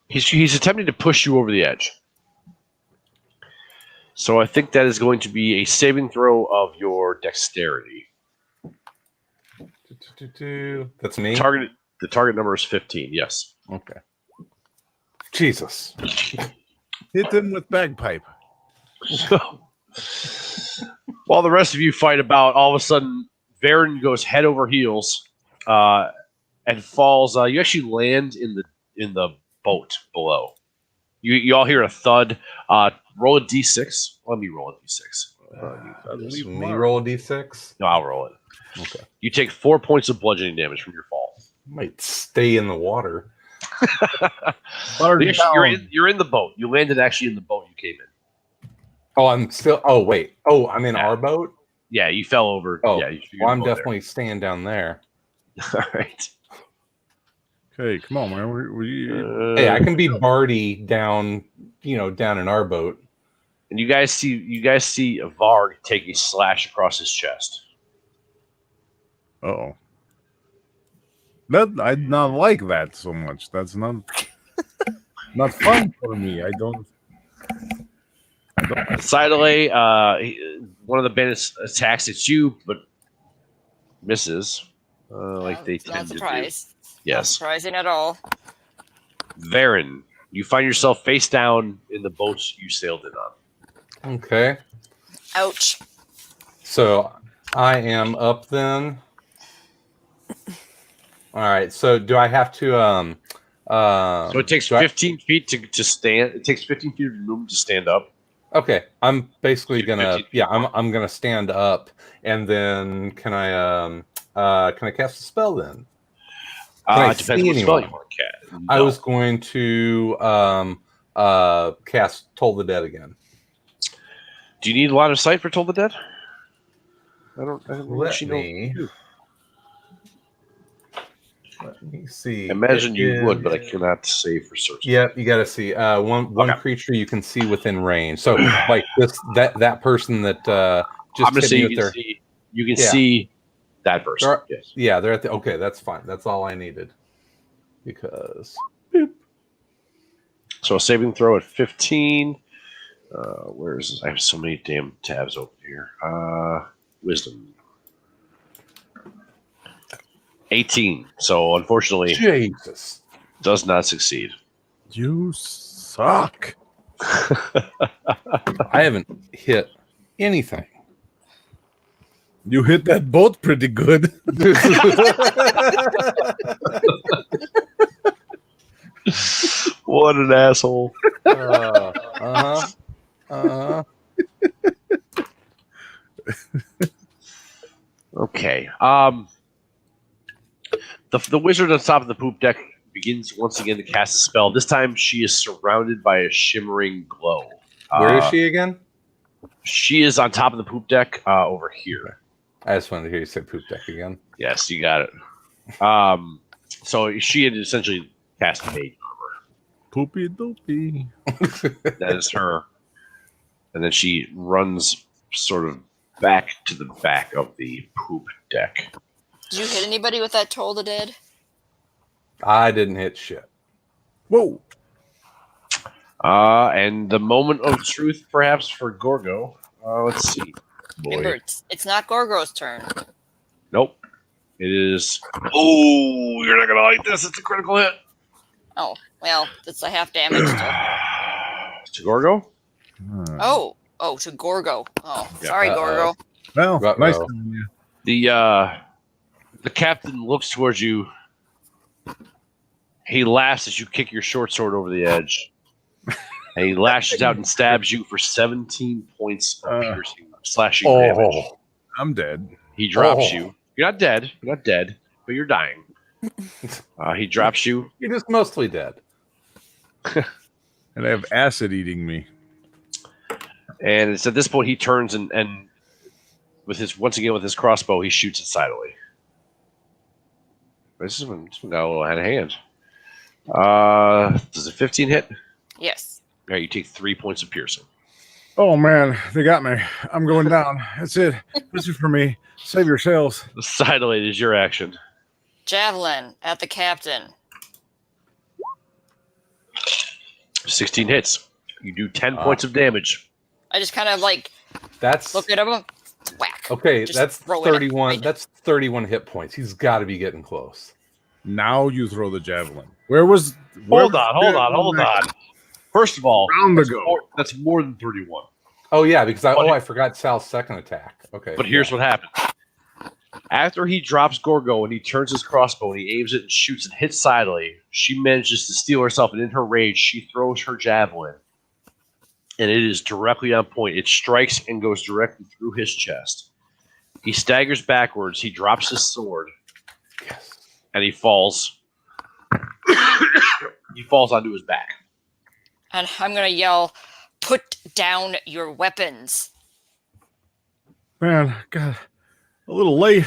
He's attempting to push you over the edge. So I think that is going to be a saving throw of your dexterity. That's me? The target number is 15, yes. Okay. Jesus. Hit him with bagpipe. While the rest of you fight about, all of a sudden, Varen goes head over heels and falls. You actually land in the boat below. You all hear a thud. Roll a d6. Let me roll a d6. Me roll a d6? No, I'll roll it. Okay. You take 4 points of bludgeoning damage from your fall. Might stay in the water. You're in the boat. You landed actually in the boat you came in. Oh, I'm still. Oh, wait. Oh, I'm in our boat? Yeah, you fell over. Oh, yeah, well, I'm definitely staying down there. All right. Okay, come on, man. Hey, I can be Bardy down, down in our boat. And you guys see Varg take a slash across his chest. Uh-oh. I not like that so much. That's not fun for me. I don't. Siddelay, one of the bandits attacks at you, but misses. Like they tend not to do. surprised. Not Yes. surprising at all. Varen, you find yourself face down in the boat you sailed in on. Okay. Ouch. So I am up then. All right. So do I have to So it takes 15 feet to stand. It takes 15 feet of movement to stand up. Okay, I'm basically gonna 15. I'm gonna stand up, and then can I cast a spell then? It depends what spell you want to cast. No. I was going to cast Toll the Dead again. Do you need a line of sight for Toll the Dead? I don't Let me see. I imagine you would, but I cannot say for certain. Yep, you got to see one creature you can see within range. So like that person that just I'm gonna hit say me you with can their see. You can see that person. Yes. Yeah, they're at the. Okay, that's fine. That's all I needed. Because. So a saving throw at 15. Where is this? I have so many damn tabs open here. Wisdom. 18. So unfortunately, Jesus does not succeed. You suck. I haven't hit anything. You hit that boat pretty good. What an asshole. Okay. The wizard on top of the poop deck begins once again to cast a spell. This time she is surrounded by a shimmering glow. Where is she again? She is on top of the poop deck over here. I just wanted to hear you say poop deck again. Yes, you got it. So she had essentially cast mage armor. Poopy doopy. That is her. And then she runs sort of back to the back of the poop deck. Did you hit anybody with that Toll the Dead? I didn't hit shit. Whoa. And the moment of truth, perhaps, for Gorgo. Let's see. Remember, it's not Gorgo's turn. Nope. It is. Oh, you're not going to like this. It's a critical hit. Oh, well, that's a half damage. To Gorgo? Oh, to Gorgo. Oh, Yeah. sorry, Gorgo. Well, Ruh-roh. nice knowing you. The captain looks towards you. He laughs as you kick your short sword over the edge. And he lashes out and stabs you for 17 points of piercing, slashing damage. I'm dead. He drops you. You're not dead. You're not dead, but you're dying. He drops you. You're just mostly dead. And I have acid eating me. And it's at this point he turns and with his crossbow, he shoots it sideway. This one got a little out of hand. Does a 15 hit? Yes. All right, you take 3 points of piercing. Oh man, they got me. I'm going down. That's it. This is for me. Save yourselves. The sideway is your action. Javelin at the captain. 16 hits. You do 10 points of damage. I just kind of That's look at him. Whack. okay. Just That's throw it 31. right That's 31 hit points. He's got to be getting close. Now you throw the javelin. Hold on. First of all, Round ago. that's more than 31. Oh yeah, because I forgot Sal's second attack. Okay, But here's what happens. After he drops Gorgo and he turns his crossbow and he aims it and shoots and hits sidely, she manages to steel herself, and in her rage, she throws her javelin. And it is directly on point. It strikes and goes directly through his chest. He staggers backwards. He drops his sword. Yes. And he falls. He falls onto his back. And I'm going to yell, "Put down your weapons." Man, God, a little late.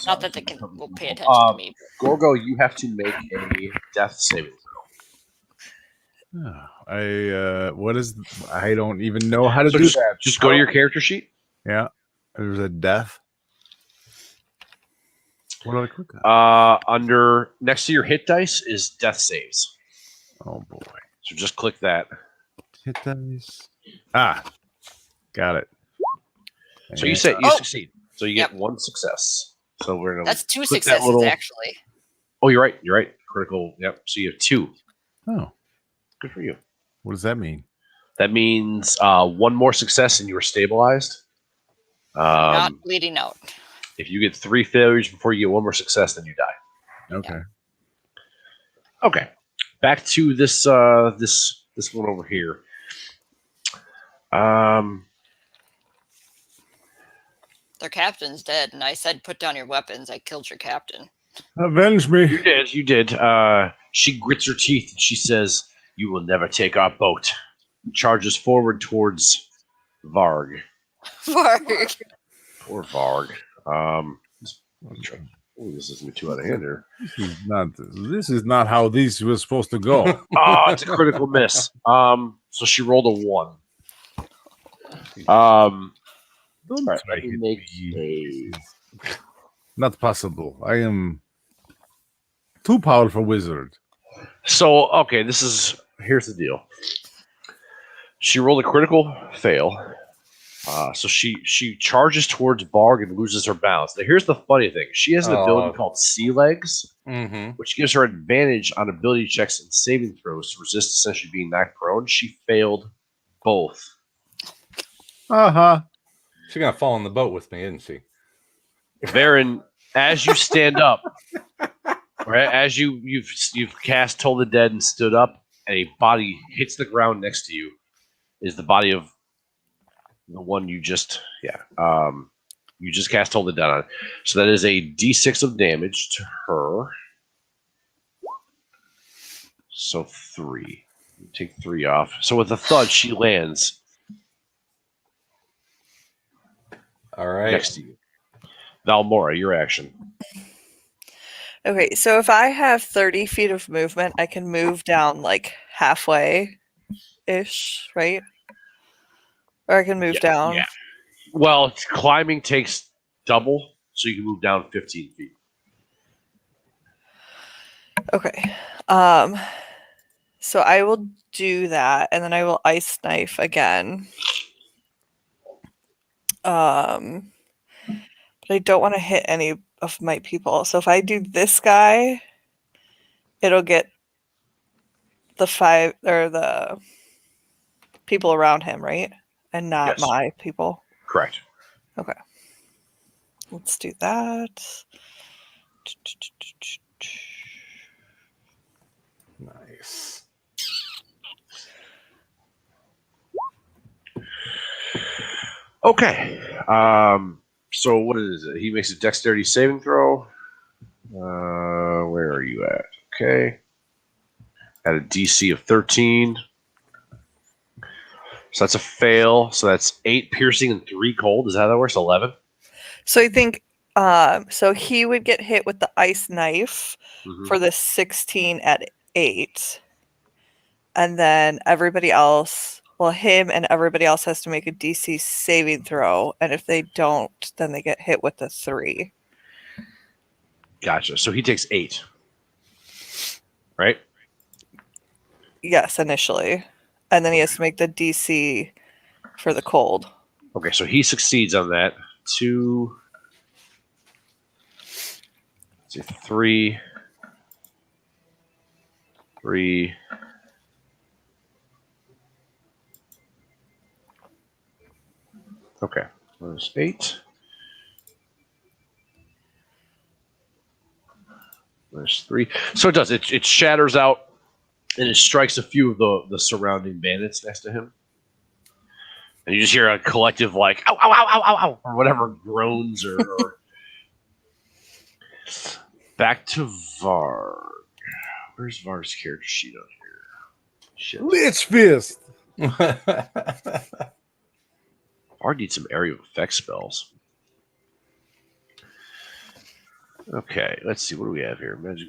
Not that they will pay attention to me. Gorgo, you have to make a death saving throw. I don't even know how to do that. Just go to your character sheet. Yeah. There's a death. What do I click on? Under next to your hit dice is death saves. Oh boy. So just click that. Hit dice. Got it. So you succeed. So you get one success. So we're gonna. That's 2 click successes, actually. Oh, you're right. You're right. Critical. Yep. So you have 2. Oh, good for you. What does that mean? That means one more success and you are stabilized. Not bleeding out. If you get 3 failures before you get one more success, then you die. Okay. Yeah. Okay. Back to this this one over here. Their captain's dead, and I said, "Put down your weapons." I killed your captain. Avenge me. You did. She grits her teeth and she says, "You will never take our boat." Charges forward towards Varg. Varg. Poor Varg. This isn't too out of hand here. This is not how these was supposed to go. It's a critical miss. So she rolled a 1. Don't right, try to hit make me. Not possible. I am too powerful wizard. So okay, here's the deal. She rolled a critical fail. So she charges towards Varg and loses her balance. Now here's the funny thing: she has an ability called Sea Legs, which gives her advantage on ability checks and saving throws to resist essentially being knocked prone. She failed both. She's gonna fall in the boat with me, isn't she? Varen, as you stand up, right, as you've cast Toll the Dead and stood up, and a body hits the ground next to you, is the body of the one you just cast Toll the Dead on. So that is a D6 of damage to her. So 3. You take 3 off. So with a thud, she lands. All right. Next to you. Valmora, your action. Okay, so if I have 30 feet of movement, I can move down like halfway-ish, right? Or I can move down. Yeah. Well, climbing takes double, so you can move down 15 feet. Okay. So I will do that, and then I will ice knife again. But I don't want to hit any of my people. So if I do this guy, it'll get the 5 or the people around him, right? And not my people. Correct. Okay. Let's do that. Nice. Okay. So what is it? He makes a dexterity saving throw. Where are you at? Okay. At a DC of 13. So that's a fail. So that's 8 piercing and 3 cold. Is that how that works? 11? So I think so he would get hit with the ice knife for the 16 at 8. And then everybody else, well, him and everybody else has to make a DC saving throw. And if they don't, then they get hit with the 3. Gotcha. So he takes 8. Right? Yes, initially. And then he has to make the DC for the cold. Okay, so he succeeds on that. 2, 3, 3. Okay, there's 8. There's 3. So it does. It shatters out, and it strikes a few of the surrounding bandits next to him. And you just hear a collective, like, ow, ow, ow, ow, ow, ow, or whatever groans or Back to Varg. Where's Varg's character sheet on here? Shit. Lich Fist. Varg needs some area of effect spells. Okay, let's see. What do we have here? Magic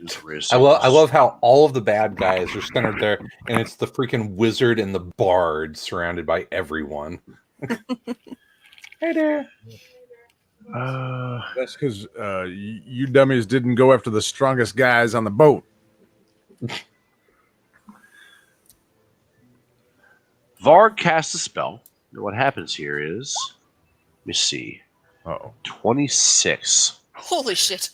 I love how all of the bad guys are centered there, and it's the freaking wizard and the bard surrounded by everyone. Hey there. That's because you dummies didn't go after the strongest guys on the boat. Varg casts a spell. And what happens here is, let me see. 26. Holy shit.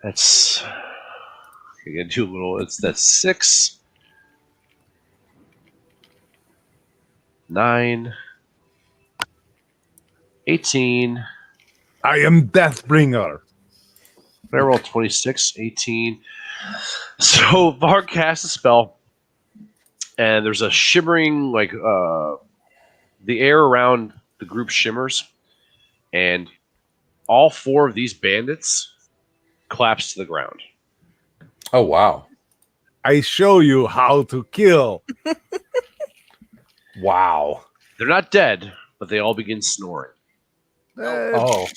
That's you gotta do a little. That's 6, 9, 18. I am Deathbringer. I roll 26, 18. So Varg casts a spell, and there's a shimmering, like the air around the group shimmers, and all 4 of these bandits collapse to the ground. Oh, wow. I show you how to kill. Wow. They're not dead, but they all begin snoring. So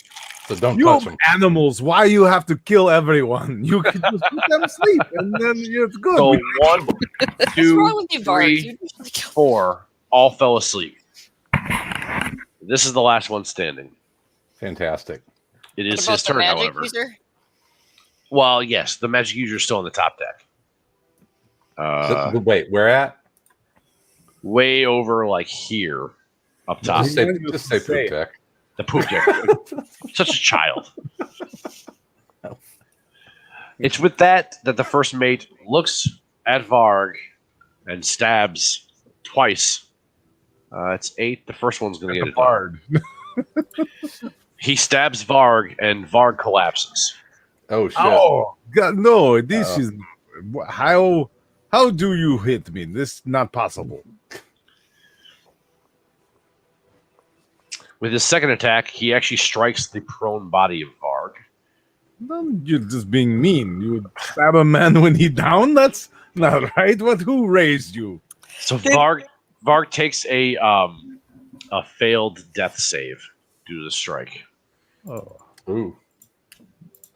don't You touch them. animals, why you have to kill everyone? You can just put them to sleep, and then it's good. So 1, What's 2, wrong with you, Bards? 3, You usually kill 4 all fell asleep. This is the last one standing. Fantastic. It What is about his the turn, magic however. user? Well, yes, the magic user is still on the top deck. Wait, where at? way over like here, up top. Just say poop deck. The poop deck. Such a child. It's with that the first mate looks at Varg and stabs twice. It's 8. The first one's going to get it. Bard. He stabs Varg, and Varg collapses. Oh shit! Oh God, no! This is how do you hit me? This is not possible. With his second attack, he actually strikes the prone body of Varg. No, you're just being mean. You would stab a man when he's down? That's not right. Who raised you? So Varg takes a failed death save due to the strike. Oh, Ooh.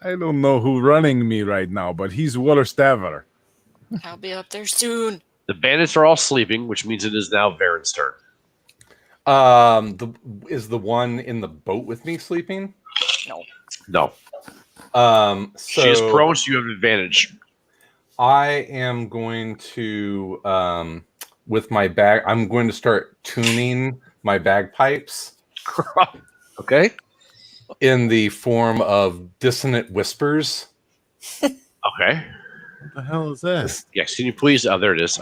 I don't know who running me right now, but he's Waterstaver. I'll be up there soon. The bandits are all sleeping, which means it is now Varen's turn. Is the one in the boat with me sleeping? No. So She is prone, so you have an advantage. I am going to with my bag. I'm going to start tuning my bagpipes. Okay. In the form of dissonant whispers. Okay. What the hell is that? Yes. Can you please? Oh, there it is.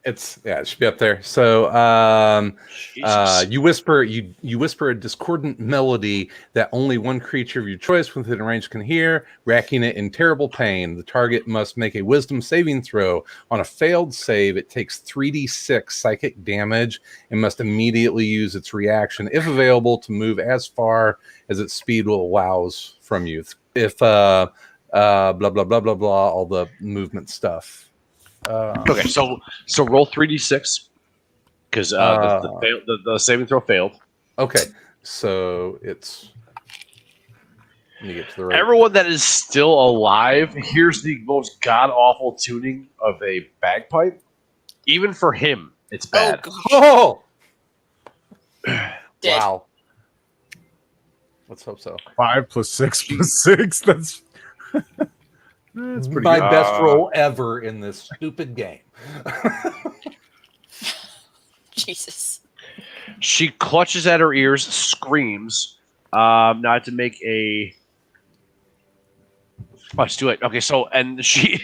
It should be up there. So you whisper a discordant melody that only one creature of your choice within range can hear, racking it in terrible pain. The target must make a wisdom saving throw. On a failed save, it takes 3d6 psychic damage and must immediately use its reaction, if available, to move as far as its speed will allows from you. If blah blah blah blah blah, all the movement stuff. Okay, so roll 3d6 because the saving throw failed. Okay, so it's. Let me get to the right. Everyone that is still alive hears the most god awful tuning of a bagpipe. Even for him, it's bad. Oh! Dead. Wow. Let's hope so. 5 + 6 + 6. That's pretty My good. best roll ever in this stupid game. Jesus. She clutches at her ears, screams. Not to make a. Let's do it. Okay, so and she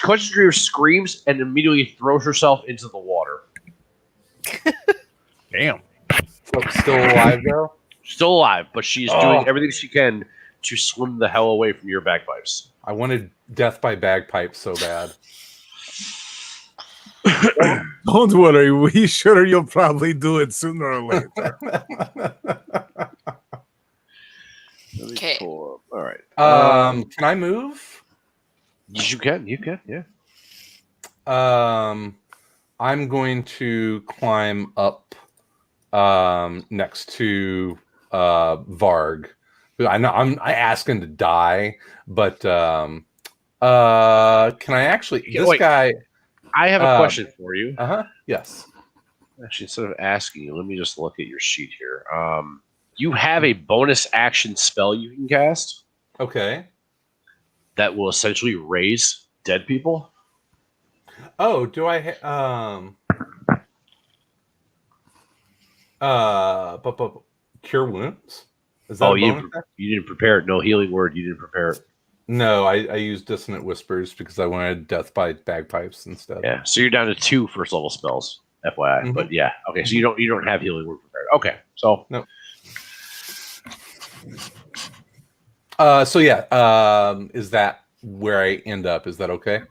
clutches her ears, screams, and immediately throws herself into the water. Damn. Still alive though? Still alive, but she's doing everything she can to swim the hell away from your bagpipes. I wanted death by bagpipes so bad. Don't worry, we sure you'll probably do it sooner or later. Okay. All right. Can I move? Yes, you can. You can. Yeah. I'm going to climb up next to Varg. I know I asked him to die, but can I actually? This guy. I have a question for you. Yes. Actually, instead of asking you, let me just look at your sheet here. You have a bonus action spell you can cast. Okay. That will essentially raise dead people. Oh, do I? Cure wounds. Is that you didn't prepare it. No healing word. You didn't prepare it. No, I used dissonant whispers because I wanted death by bagpipes instead. Yeah, so you're down to 2 first level spells, FYI. Mm-hmm. But yeah, okay. So you don't have healing word prepared. Okay, so no. So yeah, is that where I end up? Is that okay?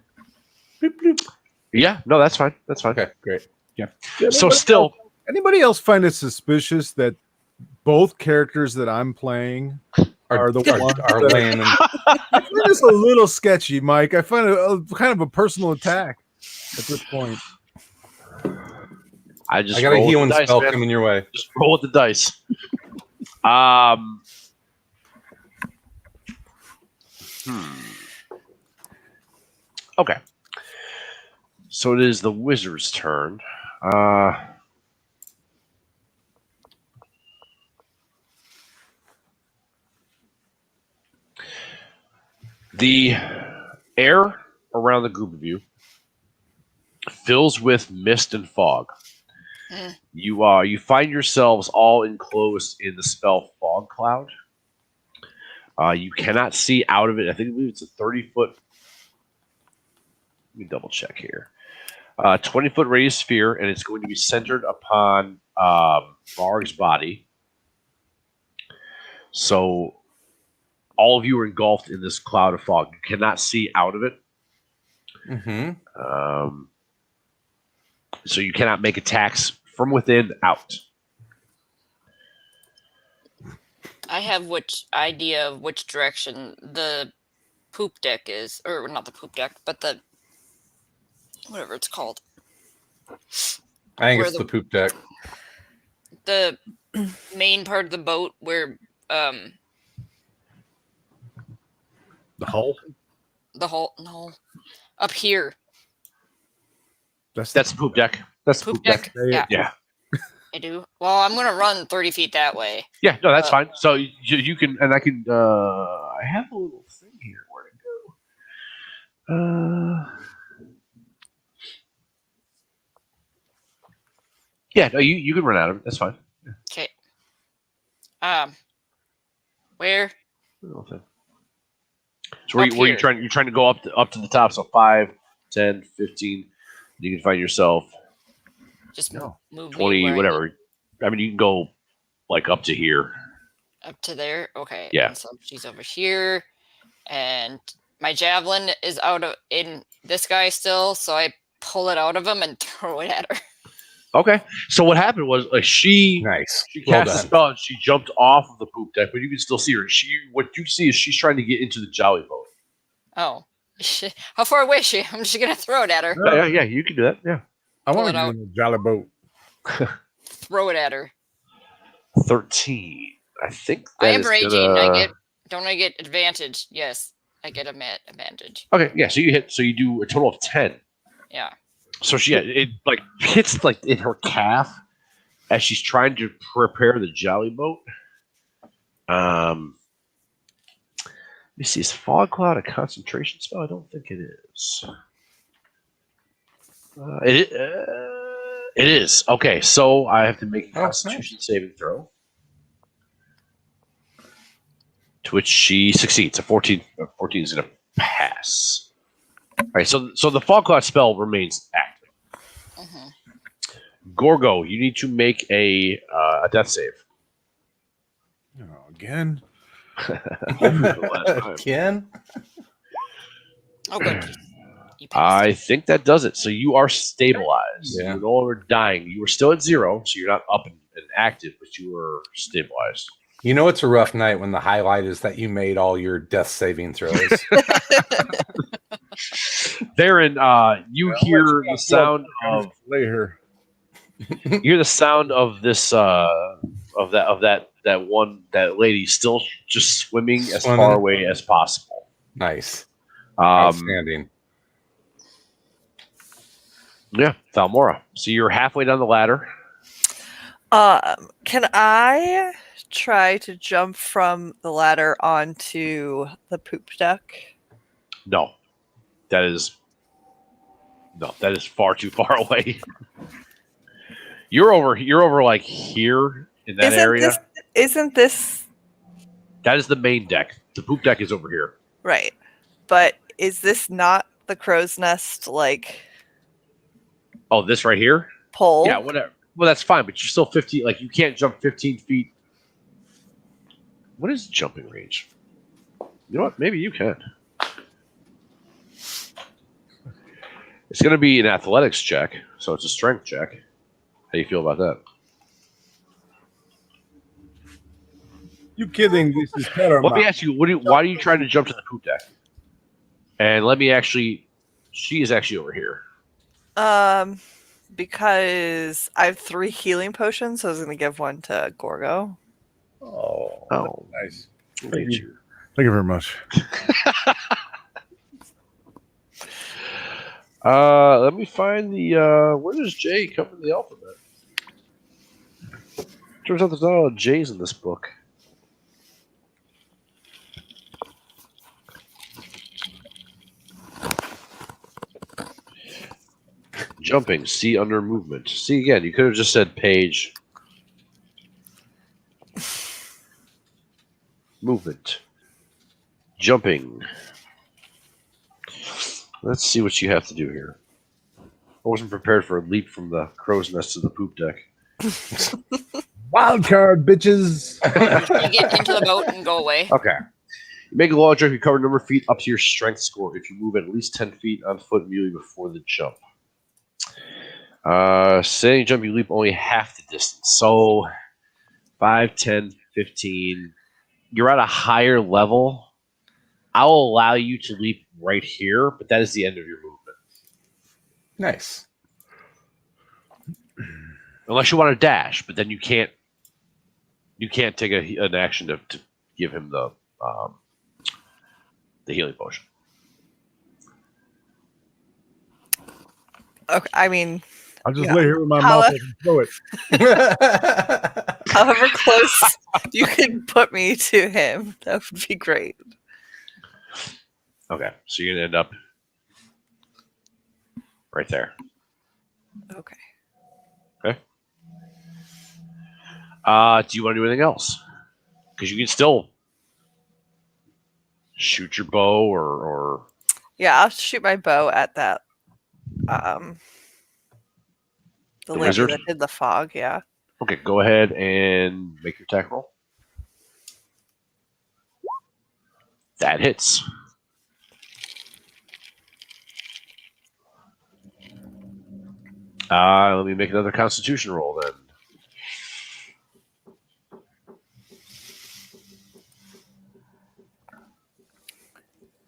Bloop, bloop. Yeah, no, that's fine. That's fine. Okay, great. Yeah. So still, anybody else find it suspicious that both characters that I'm playing are the ones are that laying in. I find this a little sketchy, Mike. I find it kind of a personal attack at this point. I got a healing spell coming your way. Just roll with the dice. Okay. So it is the wizard's turn. The air around the group of you fills with mist and fog. Mm. You find yourselves all enclosed in the spell fog cloud. You cannot see out of it. I believe it's a 30-foot. Let me double check here. 20-foot radius sphere, and it's going to be centered upon Varg's body. So all of you are engulfed in this cloud of fog. You cannot see out of it. Mm-hmm. So you cannot make attacks from within out. I have which idea of which direction the poop deck is, or not the poop deck, but the whatever it's called. I think Where it's the poop deck. The main part of the boat where The hull. the whole no up here. That's the poop deck. That's the Poop poop deck. deck. Yeah, Yeah. I do. Well, I'm gonna run 30 feet that way. Yeah, no, that's fine. So you can, and I can. I have a little thing here. Where'd it go? Yeah, no, you can run out of it. That's fine. Okay. Where? Little thing. So where Up you here. trying? You're trying to go up to the top. So 5, 10, 15. You can find yourself Just No. move me 20, where I whatever. I mean, you can go like up to here. need- up to there. Okay. Yeah. And so she's over here, and my javelin is out of in this guy still, so I pull it out of him and throw it at her. Okay. So what happened was she Nice. she Well cast a done. spell and she jumped off of the poop deck, but you can still see her. What you see is she's trying to get into the jolly boat. Oh. How far away is she? I'm just gonna throw it at her. Yeah, you can do that. Yeah. I Pull want it to get out. in the jolly boat. Throw it at her. 13. I think I that am is raging. gonna- Don't I get advantage? Yes, I get advantage. Okay, yeah. So you hit. So you do a total of 10. Yeah. So it like hits like in her calf as she's trying to prepare the jolly boat. Let me see. Is fog cloud a concentration spell? I don't think it is. It is. Okay, so I have to make a Oh, Constitution saving throw, to which she succeeds. A 14. 14 is going to pass. All right. So the fog cloud spell remains active. Mhm. Gorgo, you need to make a death save. Oh, again. Again? Oh, good. You passed. I think that does it. So you are stabilized. Yeah. You're no longer dying. You were still at 0, so you're not up and active, but you were stabilized. You know it's a rough night when the highlight is that you made all your death saving throws. Therein, you hear the sound of later. you hear the sound of this of that lady still just swimming as Swimming. far away as possible. Nice. Um, Outstanding. yeah, Valmora. So you're halfway down the ladder. Can I try to jump from the ladder onto the poop deck? No, that is far too far away. You're over like here in that area. Isn't this That is the main deck. The poop deck is over here. right? But is this not the crow's nest like Oh, this right here? pole? Yeah, whatever. Well, that's fine, but you're still 15. Like, you can't jump 15 feet. What is jumping range? You know what? Maybe you can. It's going to be an athletics check, so it's a strength check. How do you feel about that? You kidding? This is Paramouse. Let me ask you, why are you trying to jump to the poop deck? And let me actually... She is actually over here. Because I have 3 healing potions, so I was going to give one to Gorgo. Oh, nice. Thank you. Thank you very much. Let me find the... where does J come in the alphabet? Turns out there's not a lot of J's in this book. Jumping. See under movement. See again. You could have just said page. Movement. Jumping. Let's see what you have to do here. I wasn't prepared for a leap from the crow's nest to the poop deck. Wild card, bitches. You get into the boat and go away. Okay. You make a long jump. You cover a number of feet up to your strength score if you move at least 10 feet on foot immediately before the jump. Standing jump, you leap only half the distance. So 5, 10, 15. You're at a higher level. I'll allow you to leap right here, but that is the end of your movement. Nice. Unless you want to dash, but then you can't. You can't take an action to give him the healing potion. Okay, I mean, I'll just lay here with my mouth open and throw it. however close you can put me to him, that would be great. Okay, so you're gonna end up right there. Okay. Okay. Do you want to do anything else? Because you can still shoot your bow or Yeah, I'll shoot my bow at that. The lady wizard? that did the fog. Yeah. Okay, go ahead and make your attack roll. That hits. Let me make another Constitution roll then.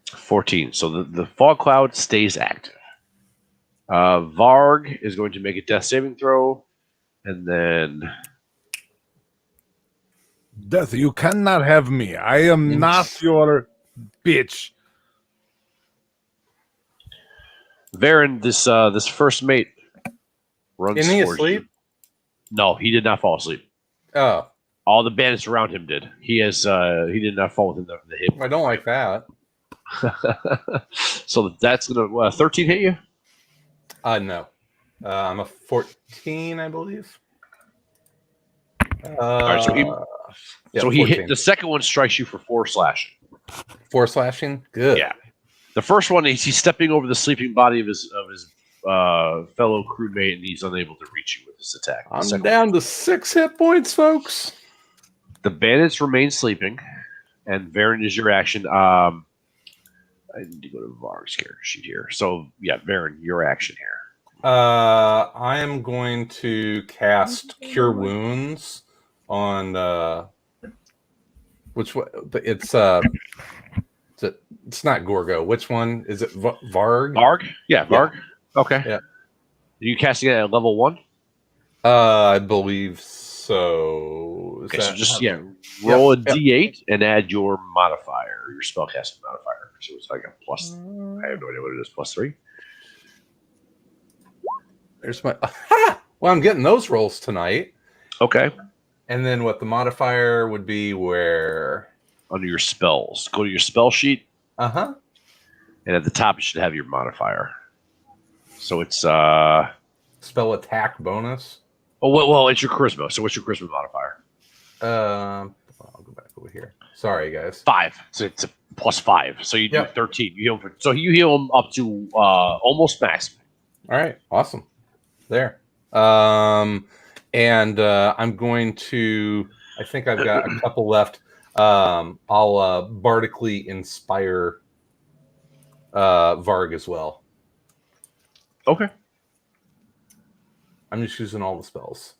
$14. So the fog cloud stays active. Varg is going to make a death saving throw, and then Death, you cannot have me. I am not your bitch. Varen, this first mate runs Isn't he towards asleep? you. No, he did not fall asleep. Oh, All the bandits around him did. He did not fall within the hit. I don't like that. So that's gonna 13 hit you. No. I'm a 14, I believe. All right, so he yeah, so he 14. hit the second one strikes you for 4 slashing. 4 slashing. Good. Yeah. The first one he's stepping over the sleeping body of his fellow crewmate, and he's unable to reach you with his attack. The I'm second down to 6 hit points, folks. The bandits remain sleeping, and Varen is your action. I need to go to Varg's character sheet here. So yeah, Varen, your action here. I am going to cast Cure Wounds on which one? It's not Gorgo. Which one is it? Varg. Varg? Yeah, Varg. Yeah. Okay. Yeah. Are you casting it at level 1? I believe so. Okay, so just roll a d8 and add your modifier, your spellcasting modifier. So it's like a plus. I have no idea what it is. +3. There's my. Well, I'm getting those rolls tonight. Okay. And then what the modifier would be where? Under your spells, go to your spell sheet. Uh-huh. And at the top, you should have your modifier. So it's Spell attack bonus. Oh well, it's your charisma. So what's your charisma modifier? I'll go back over here. Sorry, guys. 5. So it's a +5. So you do Yep. 13. You heal so you heal him up to almost max. All right, awesome. There. And I'm going to. I think I've got a couple left. I'll bardically inspire Varg as well. Okay. I'm just using all the spells.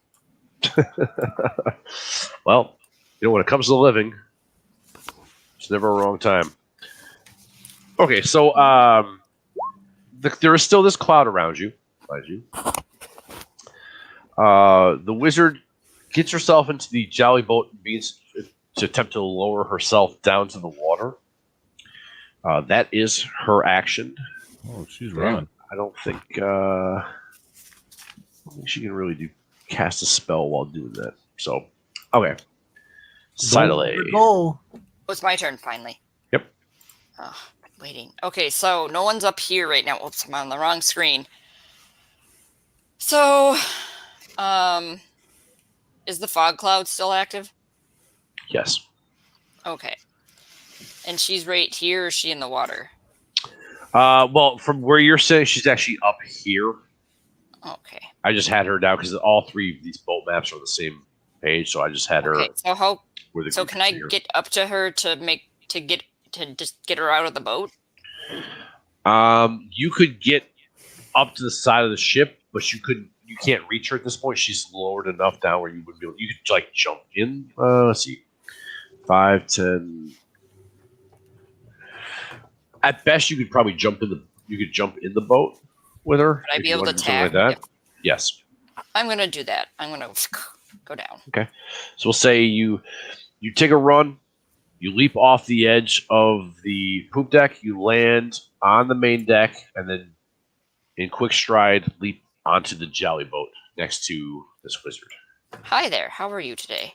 Well, when it comes to the living, it's never a wrong time. Okay, so there is still this cloud around you, mind you. The wizard gets herself into the jolly boat and begins to attempt to lower herself down to the water. That is her action. Oh, she's running. I don't think she can really cast a spell while doing that. So, okay. Sidley. Oh, It's my turn finally. Yep. Oh, waiting. Okay, so no one's up here right now. Oops, I'm on the wrong screen. So, is the fog cloud still active? Yes. Okay. And she's right here, or is she in the water? Well, from where you're sitting, she's actually up here. Okay. I just had her down because all three of these boat maps are on the same page, so I just had her. Okay. So how? Where the So group can is I here. get up to her to just get her out of the boat? You could get up to the side of the ship, but you can't reach her at this point. She's lowered enough down where you wouldn't be able. You could like jump in. Let's see, 5, 10. At best, you could probably jump in the boat with her. Would I if be you able to wanted something tag? like that? Yes. I'm gonna do that. I'm gonna go down. Okay. So we'll say you take a run. You leap off the edge of the poop deck. You land on the main deck, and then in quick stride, leap onto the jolly boat next to this wizard. Hi there. How are you today?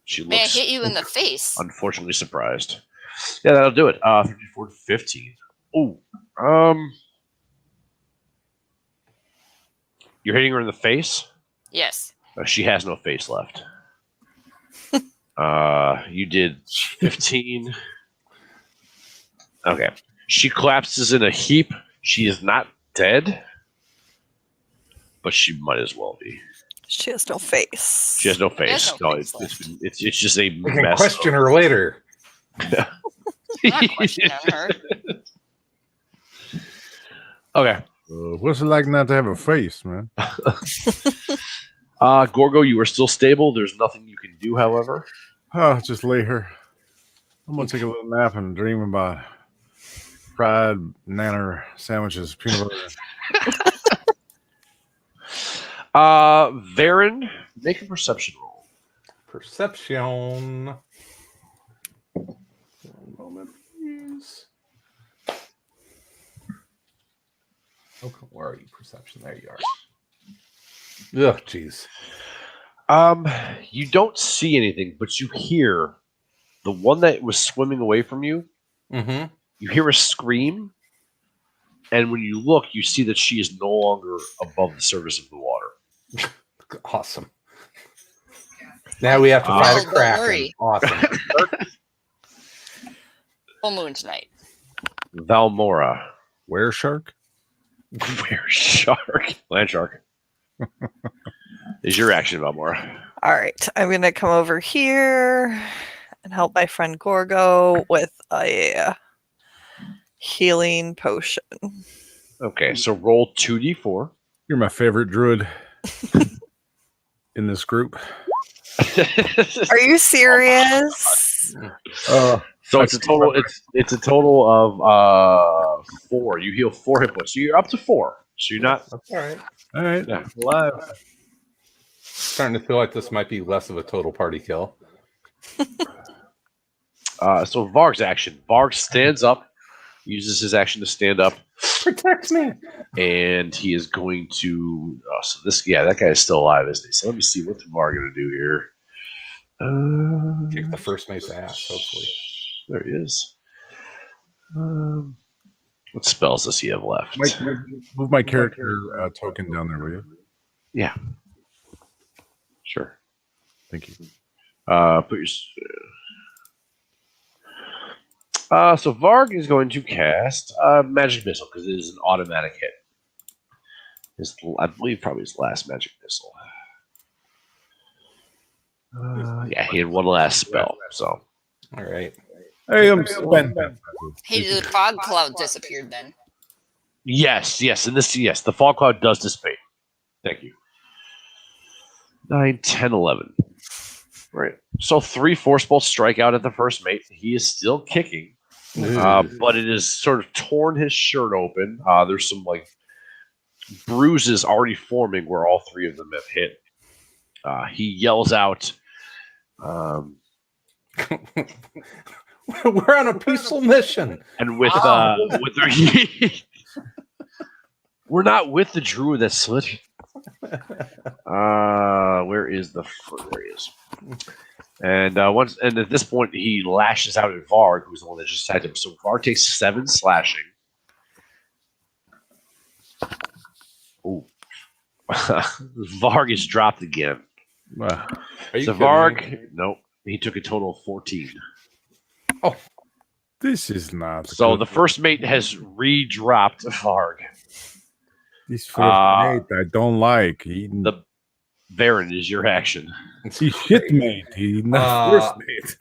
She May I looks hit you in the face? unfortunately surprised. Yeah, that'll do it. 54 to 15. Oh, you're hitting her in the face? Yes. She has no face left. You did 15. Okay. She collapses in a heap. She is not dead, but she might as well be. She has no face. She has no face. Has no face It's just a We can mess. question her later. I'm not questioning her. Okay. What's it like not to have a face, man? Gorgo, you are still stable. There's nothing you can do, however. Oh, just lay here. I'm gonna take a little nap and dream about fried nanner sandwiches, peanut butter. Varen, make a perception roll. Perception. One moment, please. Okay, where are you? Perception. There you are. Ugh, jeez. You don't see anything, but you hear the one that was swimming away from you. Mm-hmm. You hear a scream, and when you look, you see that she is no longer above the surface of the water. Awesome. Now we have to fight a don't Kraken. worry. Awesome. Full moon tonight. Valmora, Where shark? where shark, land shark, is your action, Valmora? All right, I'm gonna come over here and help my friend Gorgo with a healing potion. Okay, so roll 2d4. You're my favorite druid in this group. Are you serious? So it's a total. It's a total of 4. You heal 4 hit points. So you're up to 4. So you're not. That's all right. All right. Yeah. Alive. Starting to feel like this might be less of a total party kill. So Varg's action. Varg stands up, uses his action to stand up, Protect me. and he is going to. So this, that guy is still alive, isn't he? So let me see what's Varg going to do here. Kick the first mate's ass, hopefully. There he is. What spells does he have left? Move my character token down there, will you? Yeah. Sure. Thank you. Put your. So Varg is going to cast Magic Missile because it is an automatic hit. I believe probably his last Magic Missile. Yeah, he had one last spell. So All right. Hey, I'm Ben. Hey, the fog cloud disappeared then. yes, and the fog cloud does dissipate. Thank you. 9, 10, 11. Right. So 3 force bolts strike out at the first mate. He is still kicking, but it has sort of torn his shirt open. There's some like bruises already forming where all 3 of them have hit. He yells out. We're on a peaceful mission. And with we're not with the druid that slit. Where is the there he is? And at this point he lashes out at Varg, who's the one that just attacked him. So Varg takes 7 slashing. Ooh. Varg is dropped again. Are you So kidding me? Varg, nope, he took a total of 14. This is not. So good. the first mate has re-dropped Varg. This first mate I don't like. The Baron is your action. He shit mate. He not first mate.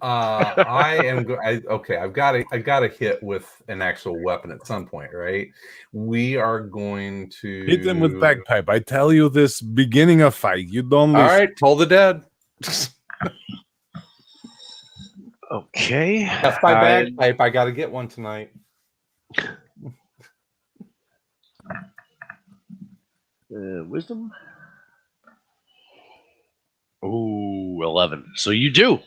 Okay. I've got to hit with an actual weapon at some point, right? We are going to Hit them with bagpipe. I tell you this beginning of fight. You don't All listen. right, Toll the Dead. Okay. That's my bagpipe. I got to get one tonight. Wisdom. Ooh, 11. So you do.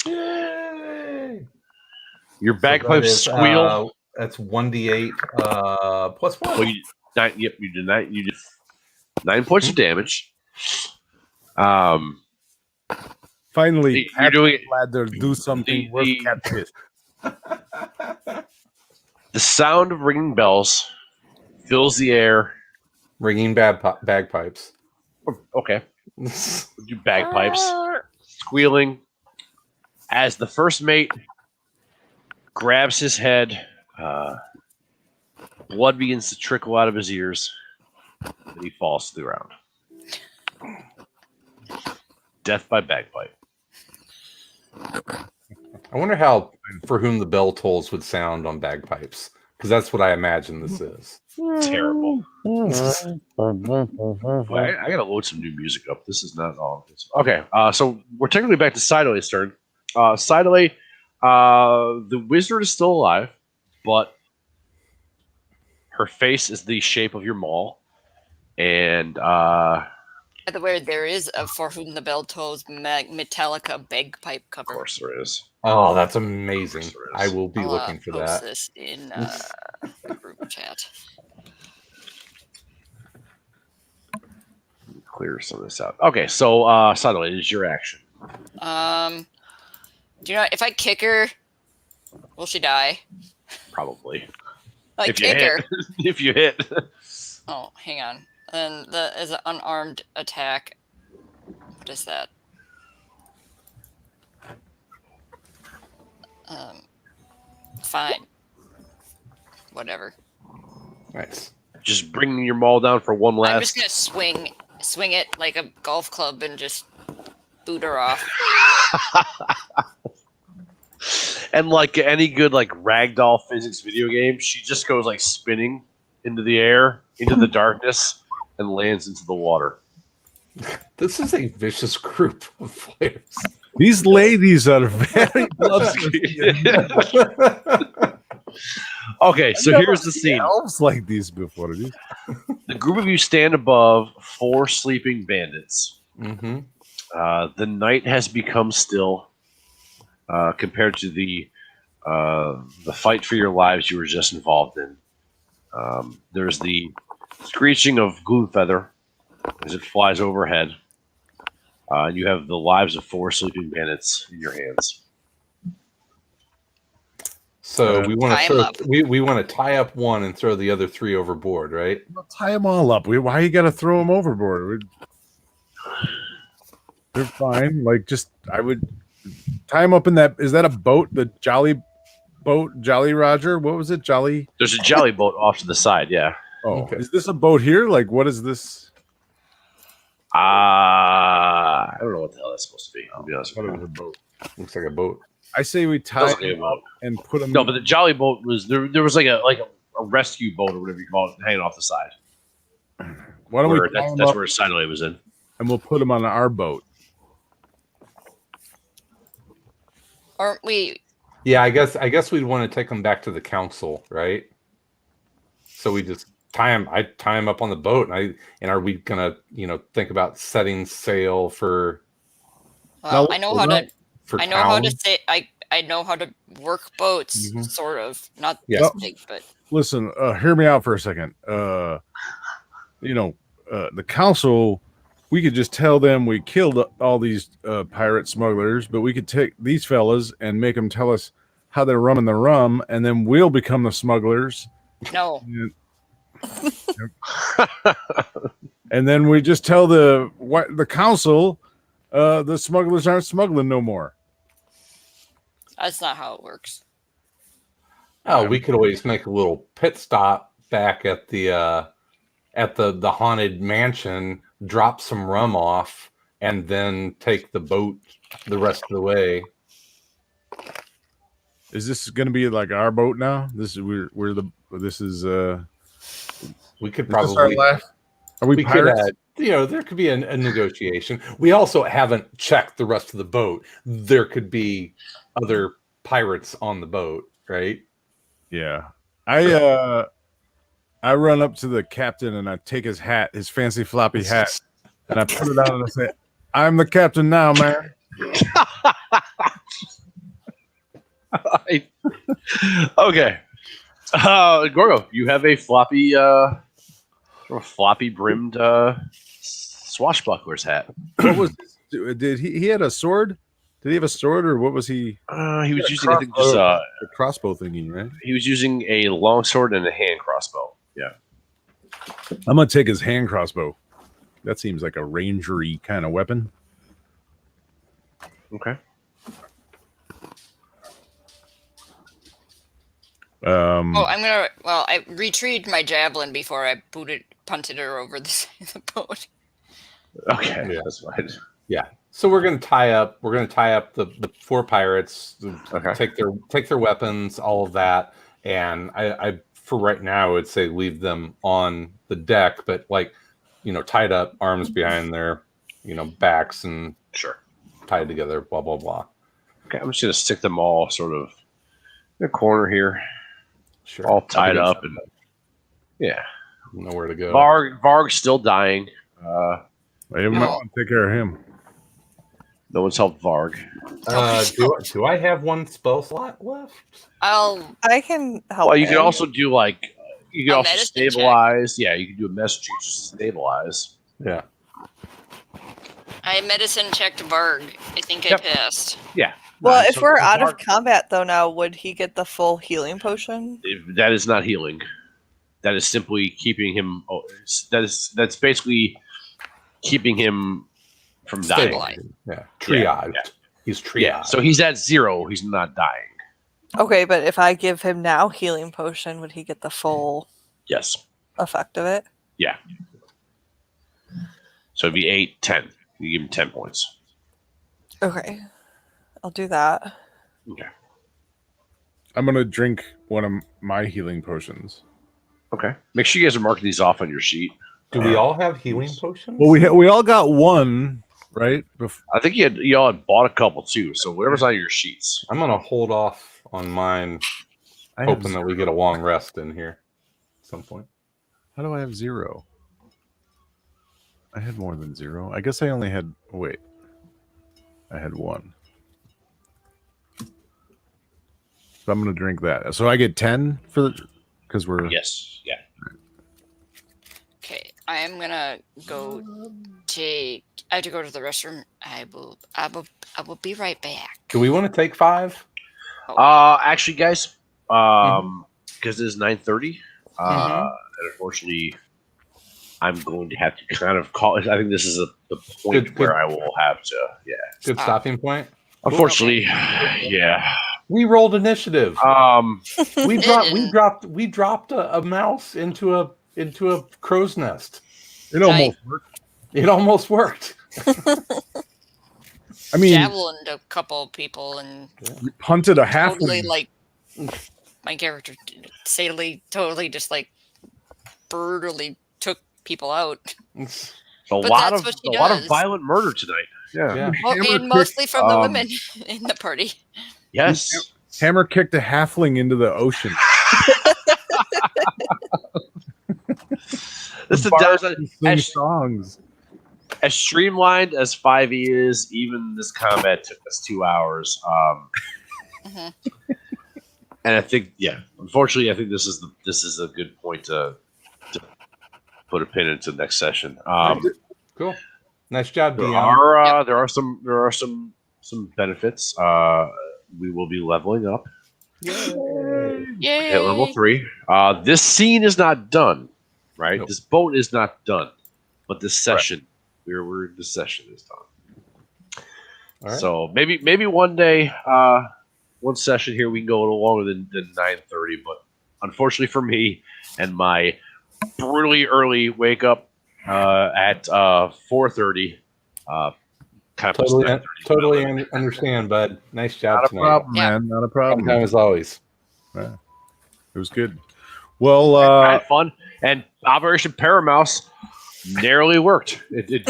Yay! Your bagpipes squeal. That's 1d8 plus 1. Well, you did not. You did 9 points of damage. Finally, You're doing it. Ladder do something worth catfish. The sound of ringing bells fills the air. Ringing bagpipes. Okay. Do bagpipes. Squealing. As the first mate grabs his head, blood begins to trickle out of his ears, and he falls to the ground. Death by bagpipe. I wonder how For Whom the Bell Tolls would sound on bagpipes, because that's what I imagine this is. Terrible. I gotta load some new music up. This is not all. Okay, so we're technically back to Sideway's turn. Sideway, the wizard is still alive, but her face is the shape of your maul, and By the way, there is a For Whom the Bell Tolls Metallica bagpipe cover. of course there is. Oh, that's amazing. Of course I will be I'll, looking for post that. this in the group chat. Clear some of this out. Okay, so Sideway, it is your action. Do you know if I kick her, will she die? Probably. I If you kick her. hit. If you hit. Oh, hang on. And the is an unarmed attack. What is that? Fine. Whatever. Nice. Just bringing your maul down for one last. I'm just gonna swing it like a golf club and just boot her off. And like any good like ragdoll physics video game, she just goes like spinning into the air, into the darkness, and lands into the water. This is a vicious group of players. These ladies are very bloodthirsty. Okay, so here's the scene. Elves like these before. Dude. The group of you stand above 4 sleeping bandits. Mm-hmm. The night has become still compared to the fight for your lives you were just involved in. There's the screeching of Gloomfeather as it flies overhead. You have the lives of 4 sleeping bandits in your hands. So we want Tie 'em to up. we want to tie up one and throw the other 3 overboard, right? We'll tie them all up. Why you got to throw them overboard? They're fine. Like, just I would tie them up in that. Is that a boat? The Jolly boat, Jolly Roger. What was it? Jolly. There's a jelly boat off to the side, yeah. Oh, Okay. Is this a boat here? Like, what is this? I don't know what the hell that's supposed to be. I'll be honest with What you. is a boat? Looks like a boat. I say we tie Doesn't look like a them boat. up and put them. No, but the jolly boat was there. There was like a rescue boat or whatever you call it, hanging off the side. Why don't we? Where Tie them that's up where Sideway was in. and we'll put them on our boat. Aren't we? Yeah, I guess we'd want to take them back to the council, right? So we just tie them. I tie them up on the boat, and are we gonna think about setting sail for? Well, No, I know we're how not. to. For I know how to town? say. I know how to work boats, Mhm. sort of. Not Yeah. this big, but Listen, hear me out for a second. The council, we could just tell them we killed all these pirate smugglers, but we could take these fellas and make them tell us how they're rumming the rum, and then we'll become the smugglers. no. And then we just tell the council the smugglers aren't smuggling no more. That's not how it works. Oh, we could always make a little pit stop back at the haunted mansion, drop some rum off, and then take the boat the rest of the way. Is this going to be like our boat now? We could is this our probably last? Are we pirates? There could be a negotiation. We also haven't checked the rest of the boat. There could be other pirates on the boat, right? Yeah. I run up to the captain and I take his hat, his fancy floppy hat, and I put it on and I say, "I'm the captain now, man." Okay. Gorgo, you have a floppy brimmed swashbuckler's hat. What was did he had a sword? Did he have a sword, or what was he? He was using, I think, just a crossbow thingy, right? He was using a long sword and a hand crossbow. Yeah. I'm gonna take his hand crossbow. That seems like a rangery kind of weapon. Okay. I retrieved my javelin before I punted her over the side of the boat. Okay, yeah, that's fine. Yeah. So we're gonna tie up the four pirates, Okay. take their weapons, all of that, and I for right now I would say leave them on the deck, but tied up, arms behind their backs and Sure. tied together, blah blah blah. Okay, I'm just gonna stick them all sort of in a corner here. Sure. All tied up and yeah. Nowhere to go. Varg's still dying. I might want to take care of him. No one's helped Varg. Do I have one spell slot left? I can help. Well, you can him. also do you can also medicine stabilize. Yeah, you can do a medicine check just to stabilize. Yeah. I medicine checked Varg. I think I passed. Yeah. Well, Nice. if So we're out of Varg- combat though, now would he get the full healing potion? that is not healing. That is simply keeping him. That's basically keeping him from dying. Stabilized. Yeah. Triaged. Yeah. He's triaged. Yeah, so he's at 0. He's not dying. Okay, but if I give him now healing potion, would he get the full Yes. effect of it? Yeah. So it'd be 8, 10. You give him 10 points. Okay, I'll do that. Okay. I'm gonna drink one of my healing potions. Okay. Make sure you guys are marking these off on your sheet. Do we all have healing potions? Well, we all got one, right? I think you all had bought a couple too. So whatever's on your sheets. I'm gonna hold off on mine, hoping that we get a long rest in here at some point. How do I have 0? I had more than 0. I guess I only had. Wait, I had 1. So I'm gonna drink that. So I get 10 because we're Yes. Yeah. Okay, I am gonna go take. I have to go to the restroom. I will be right back. Do we want to take 5? Actually, guys, because it is 9:30, and unfortunately, I'm going to have to kind of call. I think this is the point Good. where I will have to. Yeah. Good stopping point. Unfortunately, yeah. We rolled initiative. We Didn't. dropped a mouse into a crow's nest. it almost worked. It almost worked. I mean, Javelined a couple people and we punted a totally halfling. my character totally just brutally took people out. A But lot that's of what she a lot of does. violent murder tonight. Yeah. Yeah. Well, Hammer and mostly kicked, from the women in the party. Yes. Hammer kicked a halfling into the ocean. This is the Bards downside. sing songs. As streamlined as 5e is, even this combat took us 2 hours. Mhm. And I think, unfortunately, I think this is a good point to put a pin into the next session. Cool. Nice job, There DM. are some benefits. We will be leveling up Yay! at level 3. This scene is not done. right? Nope. This boat is not done, but this session, this session is done. All right. So maybe one day, one session here we can go a little longer than 9:30. But unfortunately for me and my brutally early wake up at 4:30, kind of Totally understand, bud. Nice job Not a tonight. problem, Yeah. man. Not a Fun problem. time as always. Yeah. It was good. Well, I had fun, and Operation Paramouse narrowly worked. It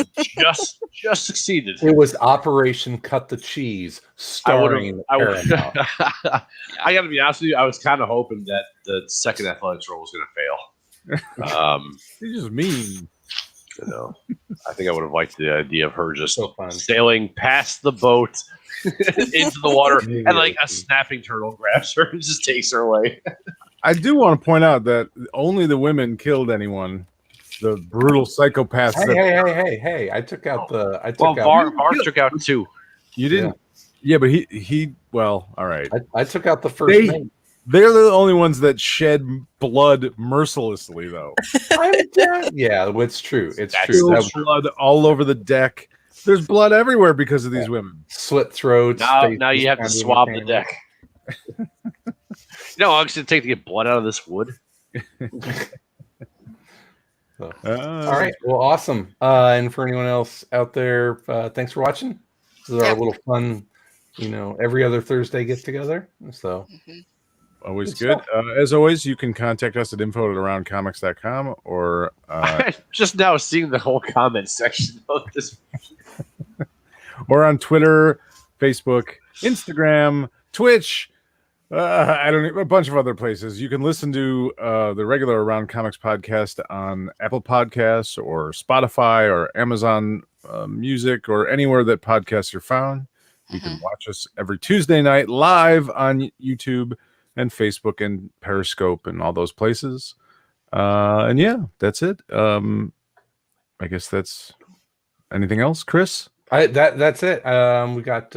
just succeeded. It was Operation Cut the Cheese, starring Paramount. I got to be honest with you. I was kind of hoping that the second athletics roll was going to fail. you're just mean. You know, I think I would have liked the idea of her just So fun. sailing past the boat into the water, and like a snapping turtle grabs her and just takes her away. I do want to point out that only the women killed anyone. The brutal psychopaths. Hey! I took out the. Var took out 2. You didn't. Yeah, but he. Well, all right. I took out the first mate. They're the only ones that shed blood mercilessly, though. Yeah, it's true. It's That's true. There's blood all over the deck. There's blood everywhere because of these women. Slit throats. Now you have to swab the deck. You know how long it's going to take to get blood out of this wood? All right. Well, awesome. And for anyone else out there, thanks for watching. This is our little fun, every other Thursday get together. So always good. As always, you can contact us at info@aroundcomics.com or I'm just now seeing the whole comment section of this. or on Twitter, Facebook, Instagram, Twitch. I don't know, a bunch of other places. You can listen to the regular Around Comics podcast on Apple Podcasts or Spotify or Amazon Music or anywhere that podcasts are found. You can watch us every Tuesday night live on YouTube and Facebook and Periscope and all those places. And yeah, that's it. I guess that's anything else, Chris? That's it. We got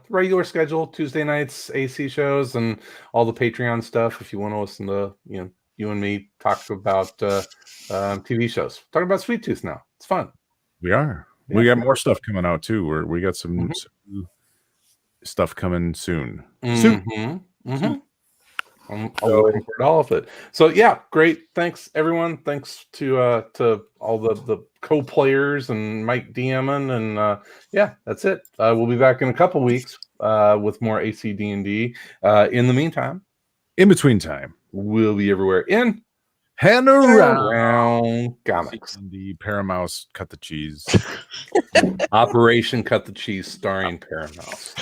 regular schedule Tuesday nights AC shows and all the Patreon stuff. If you want to listen to you and me talk about TV shows, talking about Sweet Tooth now. It's fun. We are. Yeah. We got more stuff coming out too. We got some stuff coming soon. I'm looking forward to all of it. So yeah, great. Thanks everyone. Thanks to all the co-players and Mike DMing and yeah, that's it. We'll be back in a couple weeks with more ACDnD. In the meantime, in between time, we'll be everywhere in and around comics. The Paramouse Cut the Cheese. Operation Cut the Cheese starring Paramouse.